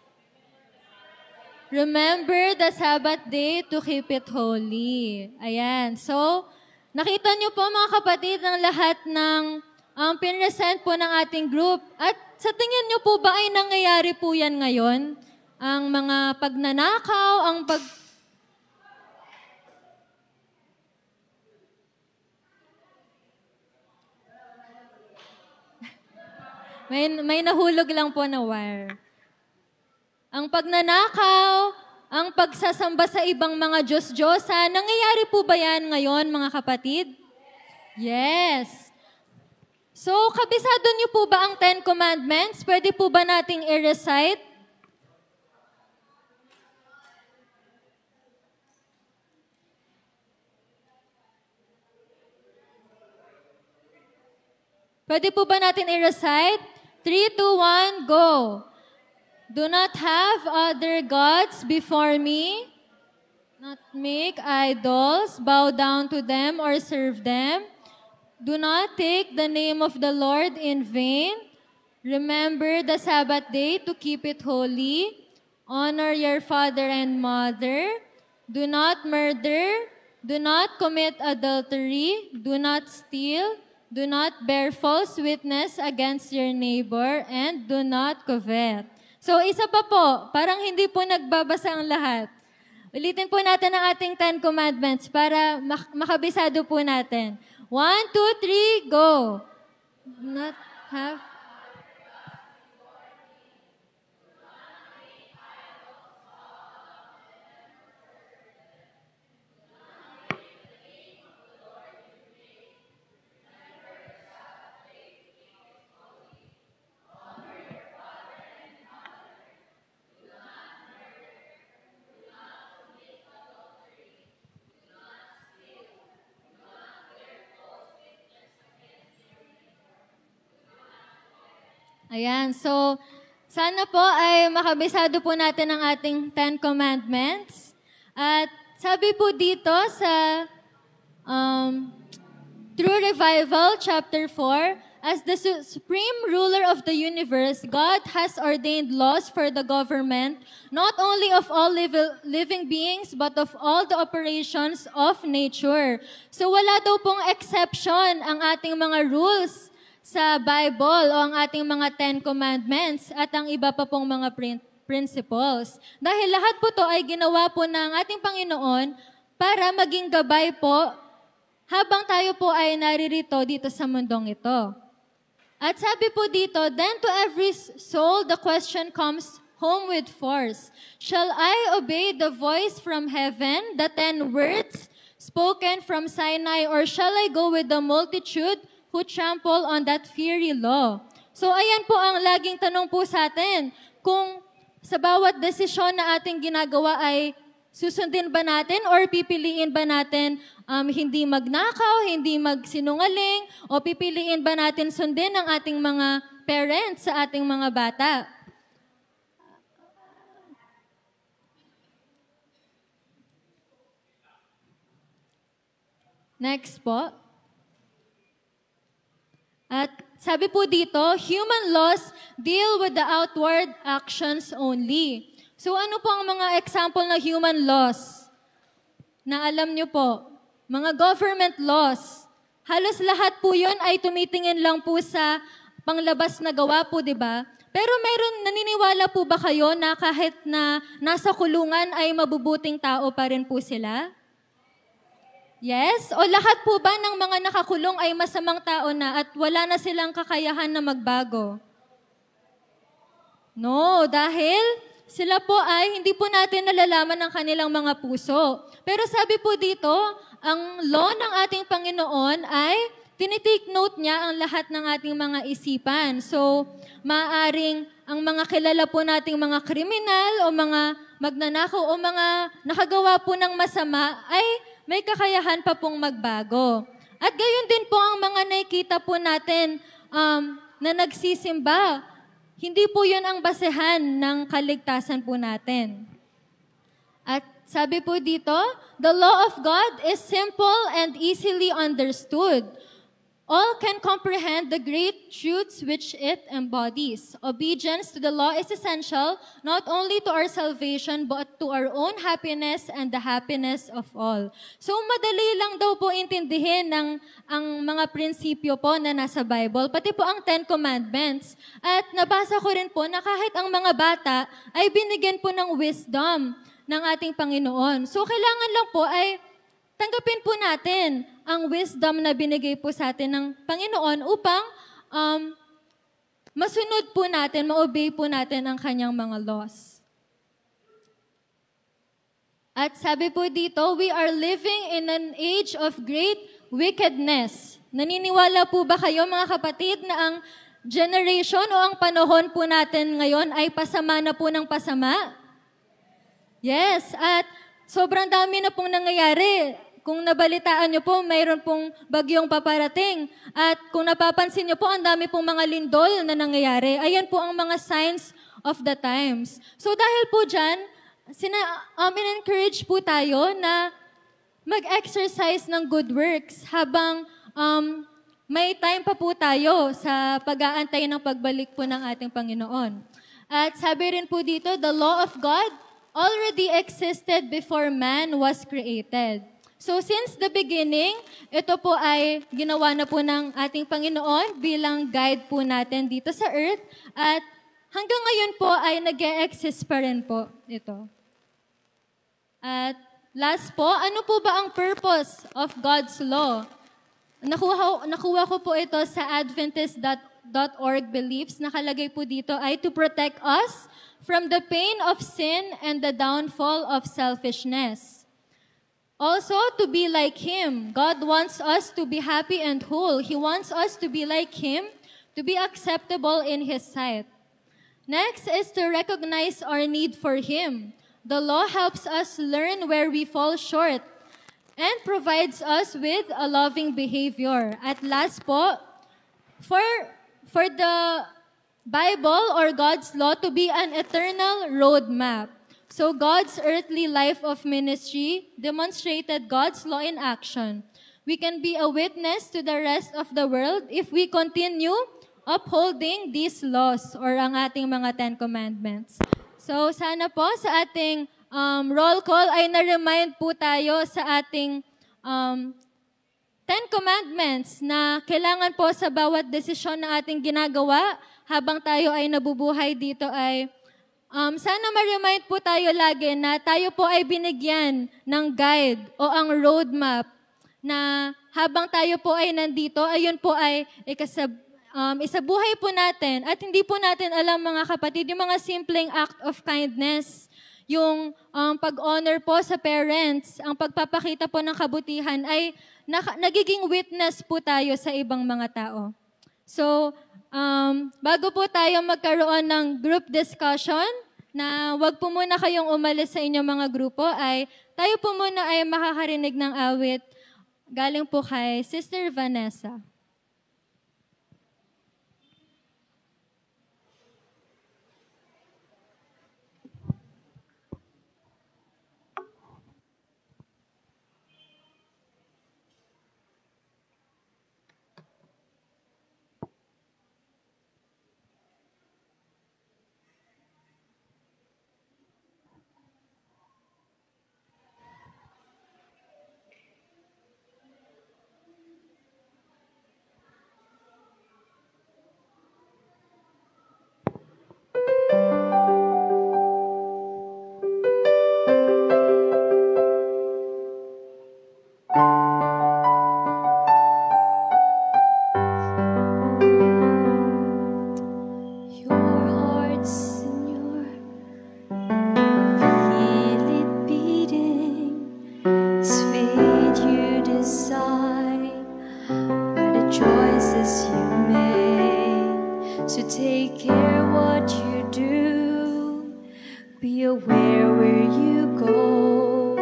Remember the Sabbath day to keep it holy. Ayan. So, nakita niyo po mga kapatid ang lahat ng pinresent po ng ating group. At sa tingin niyo po ba ay nangyayari po yan ngayon? Ang mga pagnanakaw, ang May nahulog lang po na wire. Ang pagnanakaw, ang pagsasamba sa ibang mga Diyos-Diyosa, nangyayari po ba yan ngayon, mga kapatid? Yes. So, kabisado niyo po ba ang 10 Commandments? Pwede po ba nating i-recite? Pwede po ba natin i-recite? 3, 2, 1, go! Do not have other gods before me. Not make idols, bow down to them or serve them. Do not take the name of the Lord in vain. Remember the Sabbath day to keep it holy. Honor your father and mother. Do not murder. Do not commit adultery. Do not steal. Do not bear false witness against your neighbor, and do not covet. So, isa pa po, parang hindi po nagbabasa ang lahat. Ulitin po natin ang ating 10 Commandments para makabisado po natin. 1, 2, 3, go! Do not have... Ayan, so sana po ay makabisado po natin ang ating 10 Commandments. At sabi po dito sa True Revival, chapter 4, as the supreme ruler of the universe, God has ordained laws for the government, not only of all living beings, but of all the operations of nature. So wala daw pong exception ang ating mga rules sa Bible o ang ating mga 10 Commandments at ang iba pa pong mga principles. Dahil lahat po to ay ginawa po ng ating Panginoon para maging gabay po habang tayo po ay naririto dito sa mundong ito. At sabi po dito, then to every soul the question comes home with force. Shall I obey the voice from heaven, the 10 words spoken from Sinai, or shall I go with the multitude who trample on that fiery law? So ayan po ang laging tanong po sa atin. Kung sa bawat desisyon na ating ginagawa ay susundin ba natin or pipiliin ba natin hindi magnakaw, hindi magsinungaling, o pipiliin ba natin sundin ang ating mga parents sa ating mga bata? Next po. At sabi po dito, human laws deal with the outward actions only. So ano po ang mga example na human laws? Na alam nyo po, mga government laws. Halos lahat po yun ay tumitingin lang po sa panglabas na gawa po, di ba? Pero naniniwala po ba kayo na kahit na nasa kulungan ay mabubuting tao pa rin po sila? Yes? O lahat po ba ng mga nakakulong ay masamang tao na at wala na silang kakayahan na magbago? No, dahil sila po ay hindi po natin nalalaman ang kanilang mga puso. Pero sabi po dito, ang law ng ating Panginoon ay tinitake note niya ang lahat ng ating mga isipan. So, maaring ang mga kilala po nating mga kriminal o mga magnanakaw o mga nakagawa po ng masama ay may kakayahan pa pong magbago. At gayon din po ang mga nakikita po natin na nagsisimba. Hindi po yun ang basehan ng kaligtasan po natin. At sabi po dito, the law of God is simple and easily understood. All can comprehend the great truths which it embodies. Obedience to the law is essential not only to our salvation but to our own happiness and the happiness of all. So madali lang daw po intindihin ang mga prinsipyo po na nasa Bible, pati po ang Ten Commandments. At nabasa ko rin po na kahit ang mga bata ay binigyan po ng wisdom ng ating Panginoon. So kailangan lang po ay tanggapin po natin ang wisdom na binigay po sa atin ng Panginoon upang masunod po natin, ma-obey po natin ang kanyang mga laws. At sabi po dito, we are living in an age of great wickedness. Naniniwala po ba kayo mga kapatid na ang generation o ang panahon po natin ngayon ay pasama na po ng pasama? Yes, at sobrang dami na pong nangyayari. Kung nabalitaan nyo po, mayroon pong bagyong paparating. At kung napapansin nyo po, ang dami pong mga lindol na nangyayari. Ayan po ang mga signs of the times. So dahil po dyan, in-encourage po tayo na mag-exercise ng good works habang may time pa po tayo sa pag-aantay ng pagbalik po ng ating Panginoon. At sabi rin po dito, the law of God already existed before man was created. So since the beginning, ito po ay ginawa na po ng ating Panginoon bilang guide po natin dito sa earth. At hanggang ngayon po ay nag-e-exist pa rin po ito. At last po, ano po ba ang purpose of God's law? Nakuha ko po ito sa Adventist.org beliefs. Nakalagay po dito ay to protect us from the pain of sin and the downfall of selfishness. Also, to be like Him. God wants us to be happy and whole. He wants us to be like Him, to be acceptable in His sight. Next is to recognize our need for Him. The law helps us learn where we fall short and provides us with a loving behavior. At last po, for the Bible or God's law to be an eternal roadmap. So God's earthly life of ministry demonstrated God's law in action. We can be a witness to the rest of the world if we continue upholding these laws or ang ating mga Ten Commandments. So sana po sa ating roll call ay na-remind po tayo sa ating Ten Commandments na kailangan po sa bawat desisyon na ating ginagawa habang tayo ay nabubuhay dito ay sana ma-remind po tayo lagi na tayo po ay binigyan ng guide o ang roadmap na habang tayo po ay nandito, ayun po ay isabuhay po natin at hindi po natin alam mga kapatid, yung mga simpleng act of kindness, yung pag-honor po sa parents, ang pagpapakita po ng kabutihan ay nagiging witness po tayo sa ibang mga tao. So, bago po tayo magkaroon ng group discussion, na wag po muna kayong umalis sa inyong mga grupo, ay tayo po muna ay makakarinig ng awit galing po kay Sister Vanessa. choices you make. So take care what you do. Be aware where you go.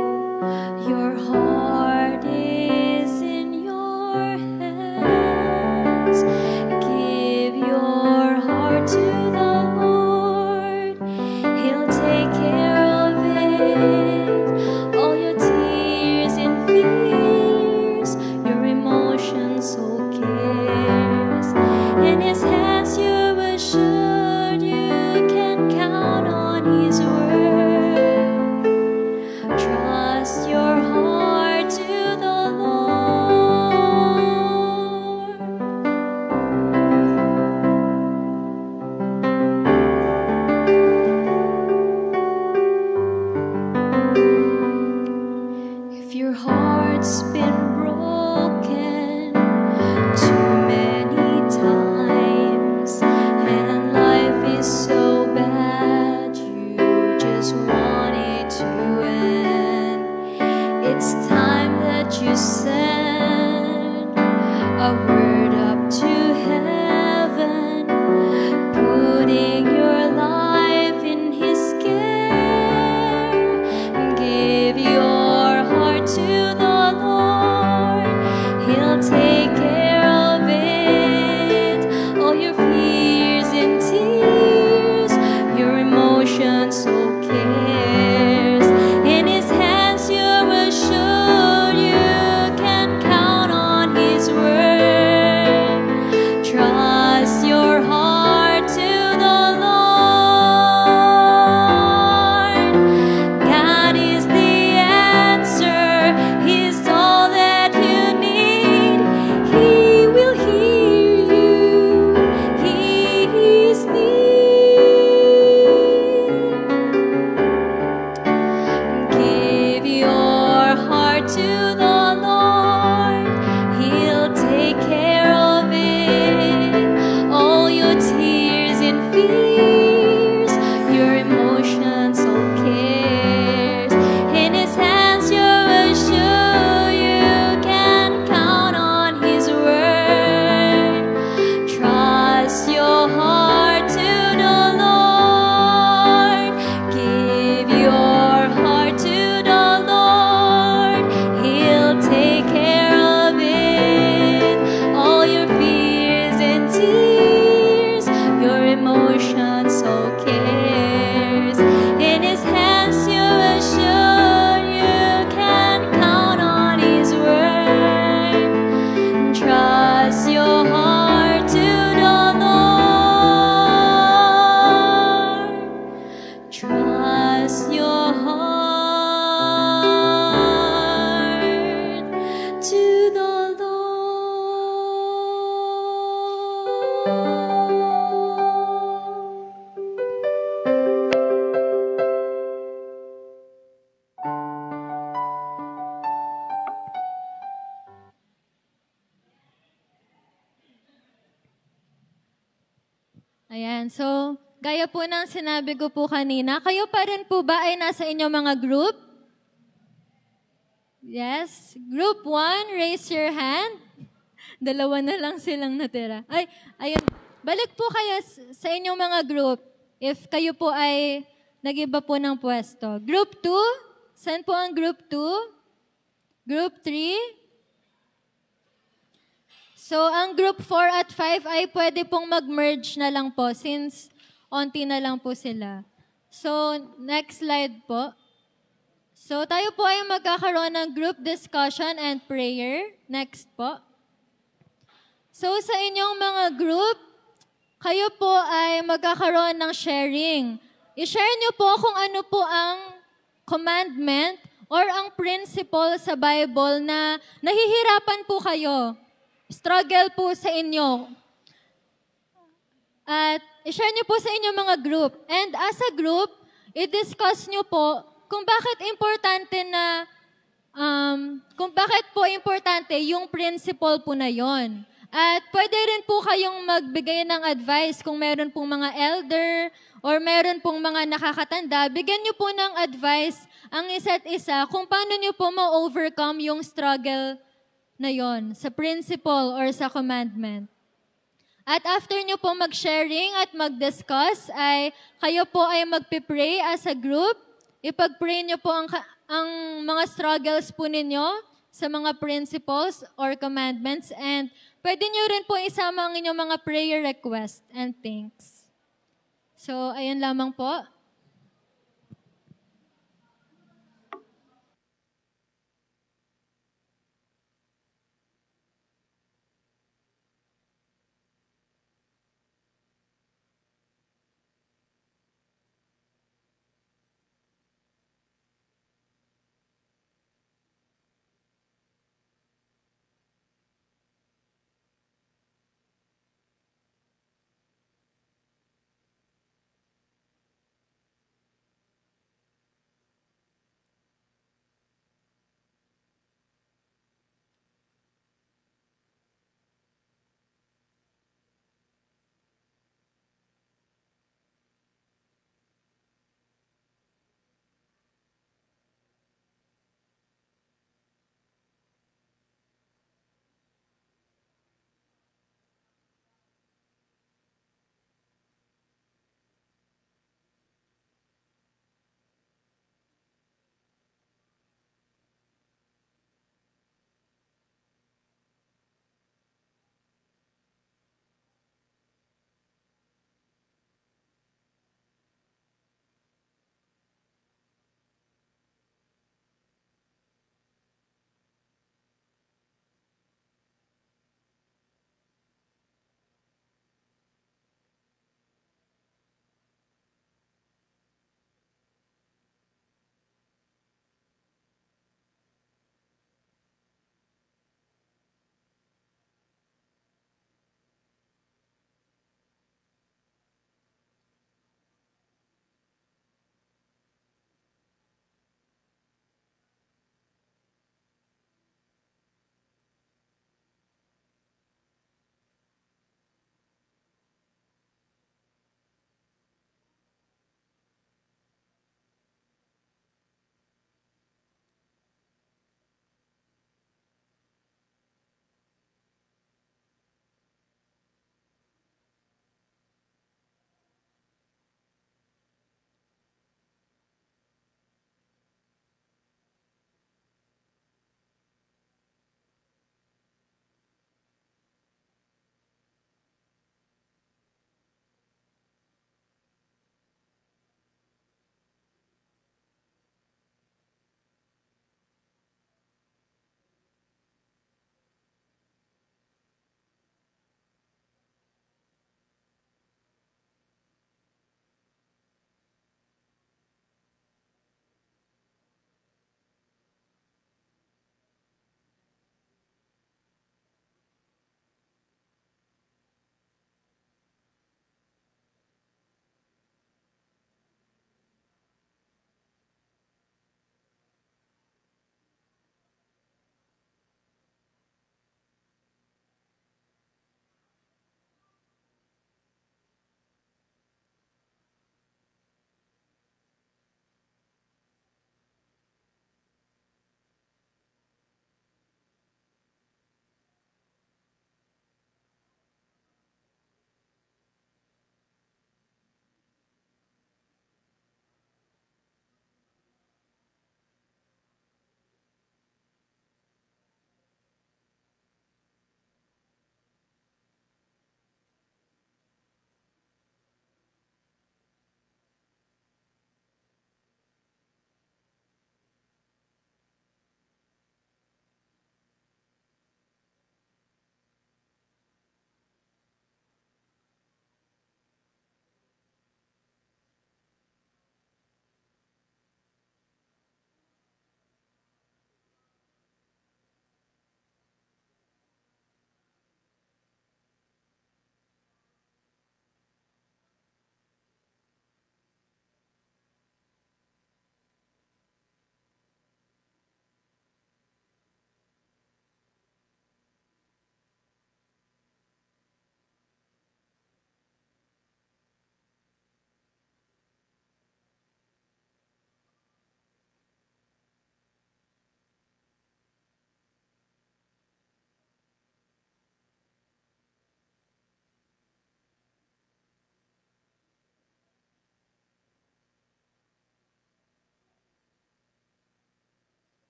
Your heart is in your hands. Give your heart to the Lord. He'll take care of it. All your tears and fears, your emotions, so cares. In His hands you assured you can count on His word. Trust your heart to the Lord. If your heart's been broken too many times and life is so bad you just want it to end, it's time that you send a word up to heaven, putting your life in His care. Give your heart to the Lord. He'll take care of it. All your fears and tears, your emotions, so cares. In His hands you're assured you can count on His word. Trust your heart to the Lord. God is the answer. He's all that you need. He will hear you. He is near. Give your heart to the Lord. He'll take care of it. All your tears and fears, your emotions, all cares. In His hands you're assured you can count on His word. Trust your heart to the Lord. Give your heart to the Lord. He'll take care of it. All your fears and tears, your emotions, all cares. In His hands you're assured you can count on His word. Trust your heart to the Lord. Trust your heart to the Ayan, so gaya po ng sinabi ko po kanina, kayo pa rin po ba ay nasa inyong mga group? Yes? Group 1, raise your hand. Dalawa na lang silang natira. Ay, ayun. Balik po kayo sa inyong mga group if kayo po ay nag-iba po ng pwesto. Group 2, saan po ang group 2? Group 3? So, ang group 4 at 5 ay pwede pong mag-merge na lang po since onti na lang po sila. So, next slide po. So, tayo po ay magkakaroon ng group discussion and prayer. Next po. So, sa inyong mga group, kayo po ay magkakaroon ng sharing. I-share nyo po kung ano po ang commandment or ang principle sa Bible na nahihirapan po kayo. Struggle po sa inyo. At i-share nyo po sa inyong mga group. And as a group, i-discuss nyo po kung bakit importante na, kung bakit po importante yung principle po na yon. At pwede rin po kayong magbigay ng advice kung meron pong mga elder or meron pong mga nakakatanda. Bigyan nyo po ng advice ang isa't isa kung paano nyo po ma-overcome yung struggle na yon sa principle or sa commandment. At after nyo po mag-sharing at mag-discuss, ay kayo po ay magpipray as a group. Ipag-pray nyo po ang mga struggles po ninyo sa mga principles or commandments. And pwede nyo rin po isama ang inyong mga prayer request and thanks. So, ayun lamang po.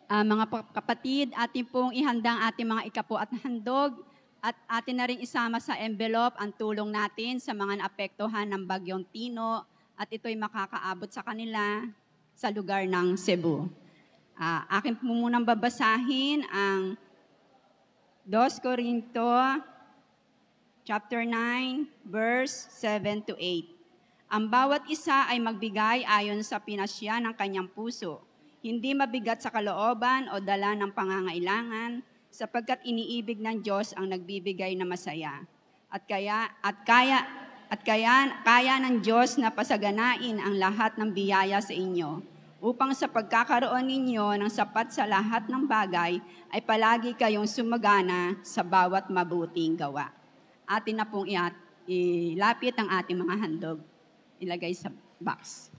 Mga kapatid, atin pong ihanda ang ating mga ikapo at handog at atin na rin isama sa envelope ang tulong natin sa mga naapektuhan ng Bagyong Tino at ito'y makakaabot sa kanila sa lugar ng Cebu. Akin po munang babasahin ang 2 Corinto chapter 9, verse 7 to 8. Ang bawat isa ay magbigay ayon sa pinasya ng kanyang puso, hindi mabigat sa kalooban o dala ng pangangailangan, sapagkat iniibig ng Diyos ang nagbibigay na masaya. Kaya ng Diyos na pasaganain ang lahat ng biyaya sa inyo, upang sa pagkakaroon ninyo ng sapat sa lahat ng bagay, ay palagi kayong sumagana sa bawat mabuting gawa. Atin na pong ilapit ang ating mga handog. Ilagay sa box.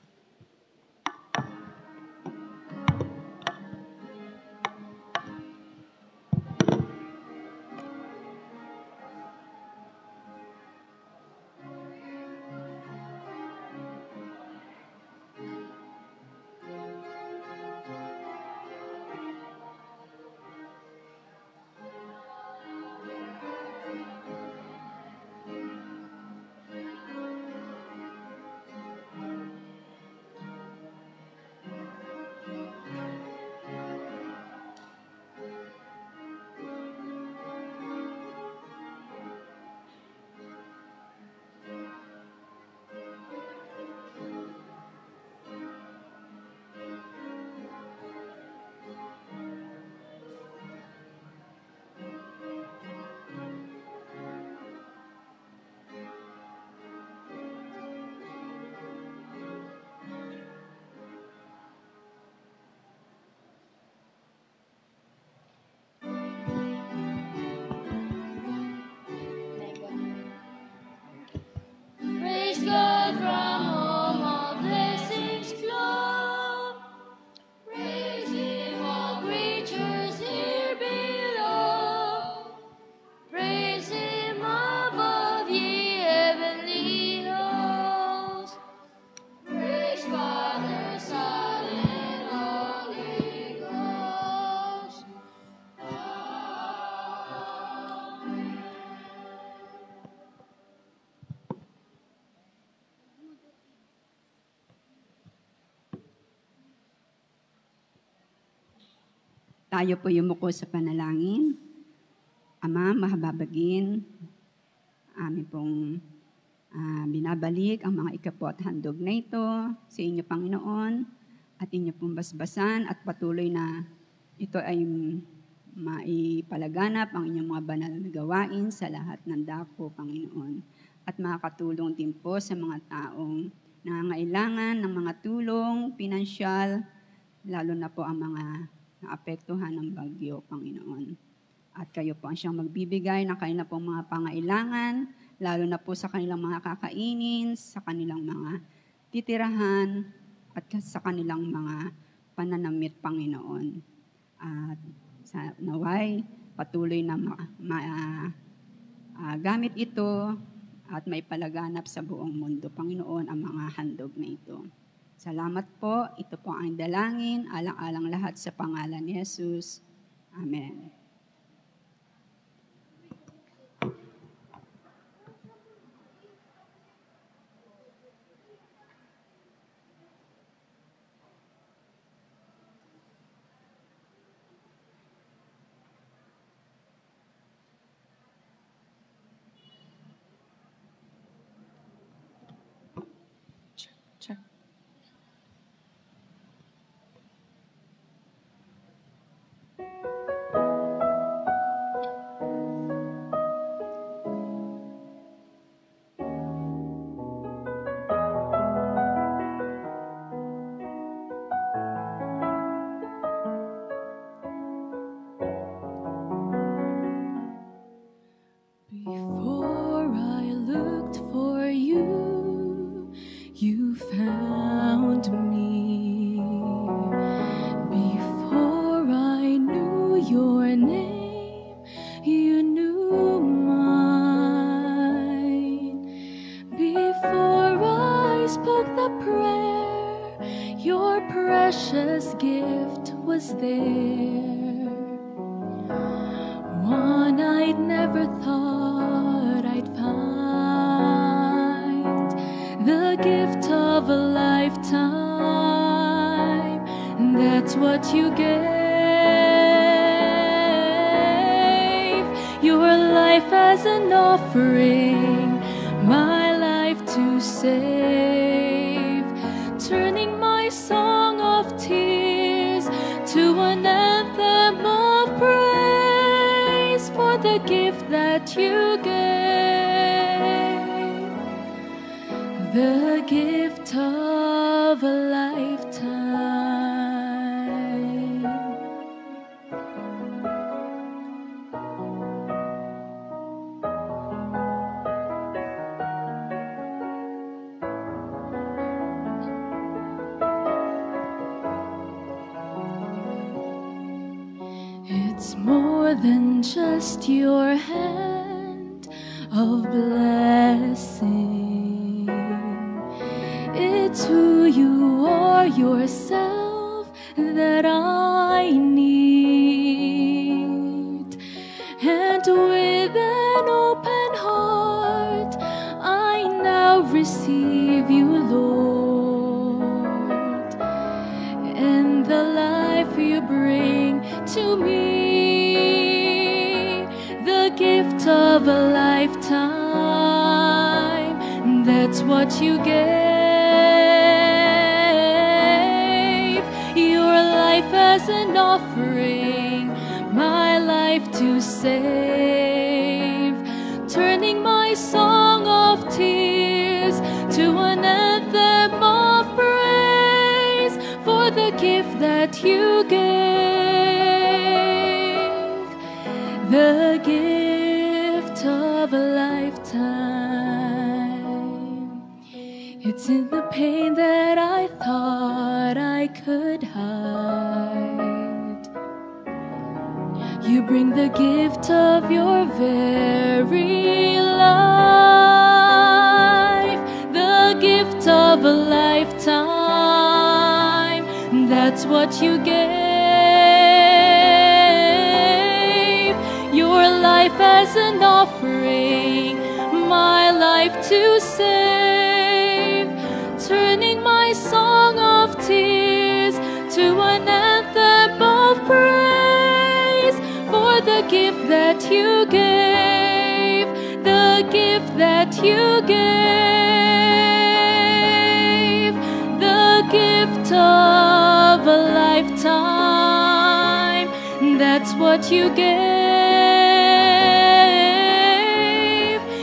Praise God from whom all blessings flow. Praise Him, all creatures here below. Praise Him above, ye heavenly hosts. Praise Father, Son, and Holy Ghost. Amen. Tayo po yumuko sa panalangin. Ama, mahababagin, amin pong binabalik ang mga ikapo at handog na ito sa inyo, Panginoon, at inyo pong basbasan at patuloy na ito ay maipalaganap ang inyong mga banal na gawain sa lahat ng dako, Panginoon. At makakatulong din po sa mga taong nangangailangan ng mga tulong, pinansyal, lalo na po ang mga naapektuhan ng bagyo, Panginoon. At kayo po ang siyang magbibigay ng kanilang pong mga pangailangan, lalo na po sa kanilang mga kakainin, sa kanilang mga titirahan, at sa kanilang mga pananamit, Panginoon. At sa naway, patuloy na gamit ito at may palaganap sa buong mundo, Panginoon, ang mga handog na ito. Salamat po. Ito po ang dalangin, alang-alang lahat sa pangalan ni Jesus. Amen. Before I looked for you, you found me. Before I knew your name, you knew mine. Before I spoke the prayer, your precious gift was was there. One I'd never thought I'd find. The gift of a lifetime, and that's what you gave. Your life as an offering, my life to save, turning my song of tears to an anthem of praise for the gift that you gave, the gift of a lifetime. It's more than just your hand of blessing. It's who you are yourself that I need. And with an open heart, I now receive you, Lord, and the life you bring to me, the gift of a lifetime, that's what you gave. Your life as an offering, my life to save, turning my song of tears to an anthem of praise for the gift that you gave, the gift of a lifetime. It's in the pain that I thought I could hide. You bring the gift of your very life, the gift of a lifetime, that's what you gave. Your life as an offering, my life to save, turning my song of tears to an anthem of praise for the gift that you gave, the gift that you gave, the gift of a lifetime, that's what you gave.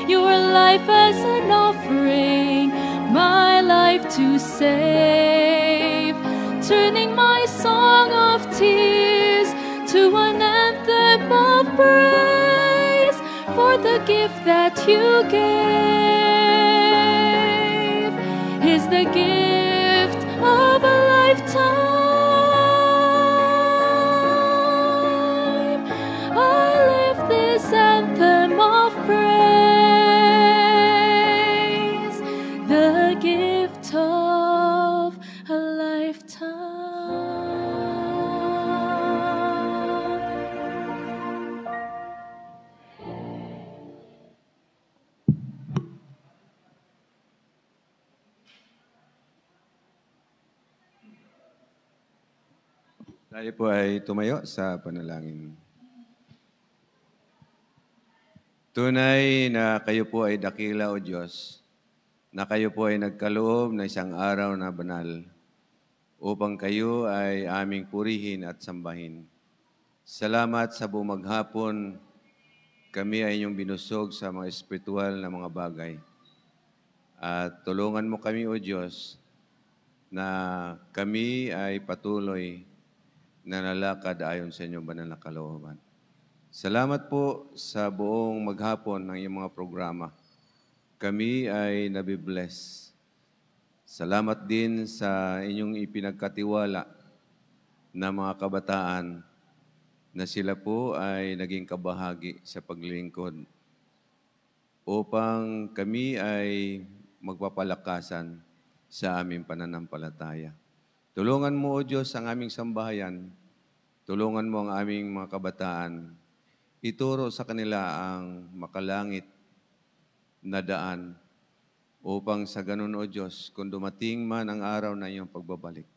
Your life as an offering, my life to save, turning my song of tears to an anthem of praise for the gift that you gave, is the gift of a lifetime. I lift this anthem of praise, the gift of a lifetime. Tayo po ay tumayo sa panalangin. Tunay na kayo po ay dakila, O Diyos, na kayo po ay nagkaloob na isang araw na banal upang kayo ay aming purihin at sambahin. Salamat sa buong maghapon, kami ay inyong binusog sa mga espiritual na mga bagay. At tulungan mo kami, O Diyos, na kami ay patuloy na nalakad ayon sa inyong banal na kalooban. Salamat po sa buong maghapon ng iyong mga programa. Kami ay nabibless. Salamat din sa inyong ipinagkatiwala na mga kabataan na sila po ay naging kabahagi sa paglilingkod upang kami ay magpapalakasan sa aming pananampalataya. Tulungan mo, O Diyos, ang aming sambahayan Tulungan mo ang aming mga kabataan. Ituro sa kanila ang makalangit na daan upang sa ganun, O Diyos, kung dumating man ang araw na iyong pagbabalik,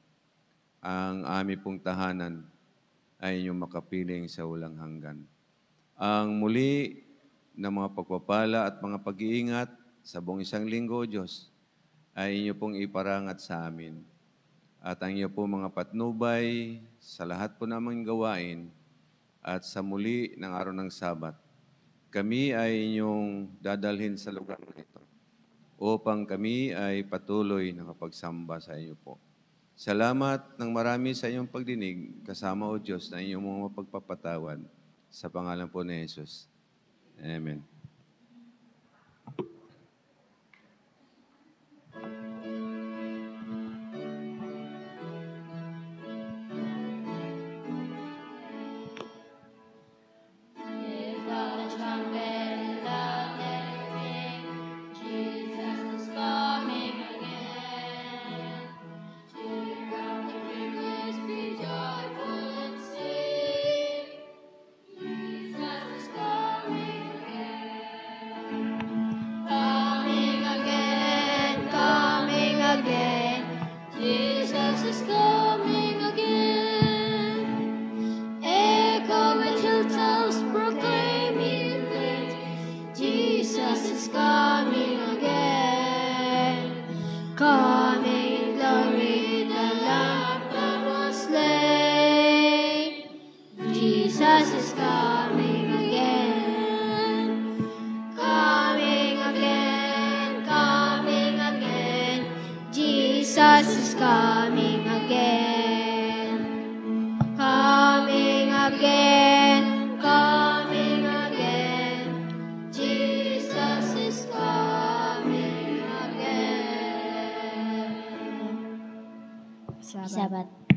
ang aming pong tahanan ay inyong makapiling sa walang hanggan. Ang muli na mga pagpapala at mga pag-iingat sa buong isang linggo, O Diyos, ay inyo pong iparangat sa amin. At ang inyo pong mga patnubay sa lahat po namang gawain at sa muli ng araw ng Sabat, kami ay inyong dadalhin sa lugar na ito upang kami ay patuloy nakapagsamba sa inyo po. Salamat ng marami sa inyong pagdinig, kasama o Diyos na inyong mga mapagpapatawad. Sa pangalan po ni Jesus. Amen. Sabat.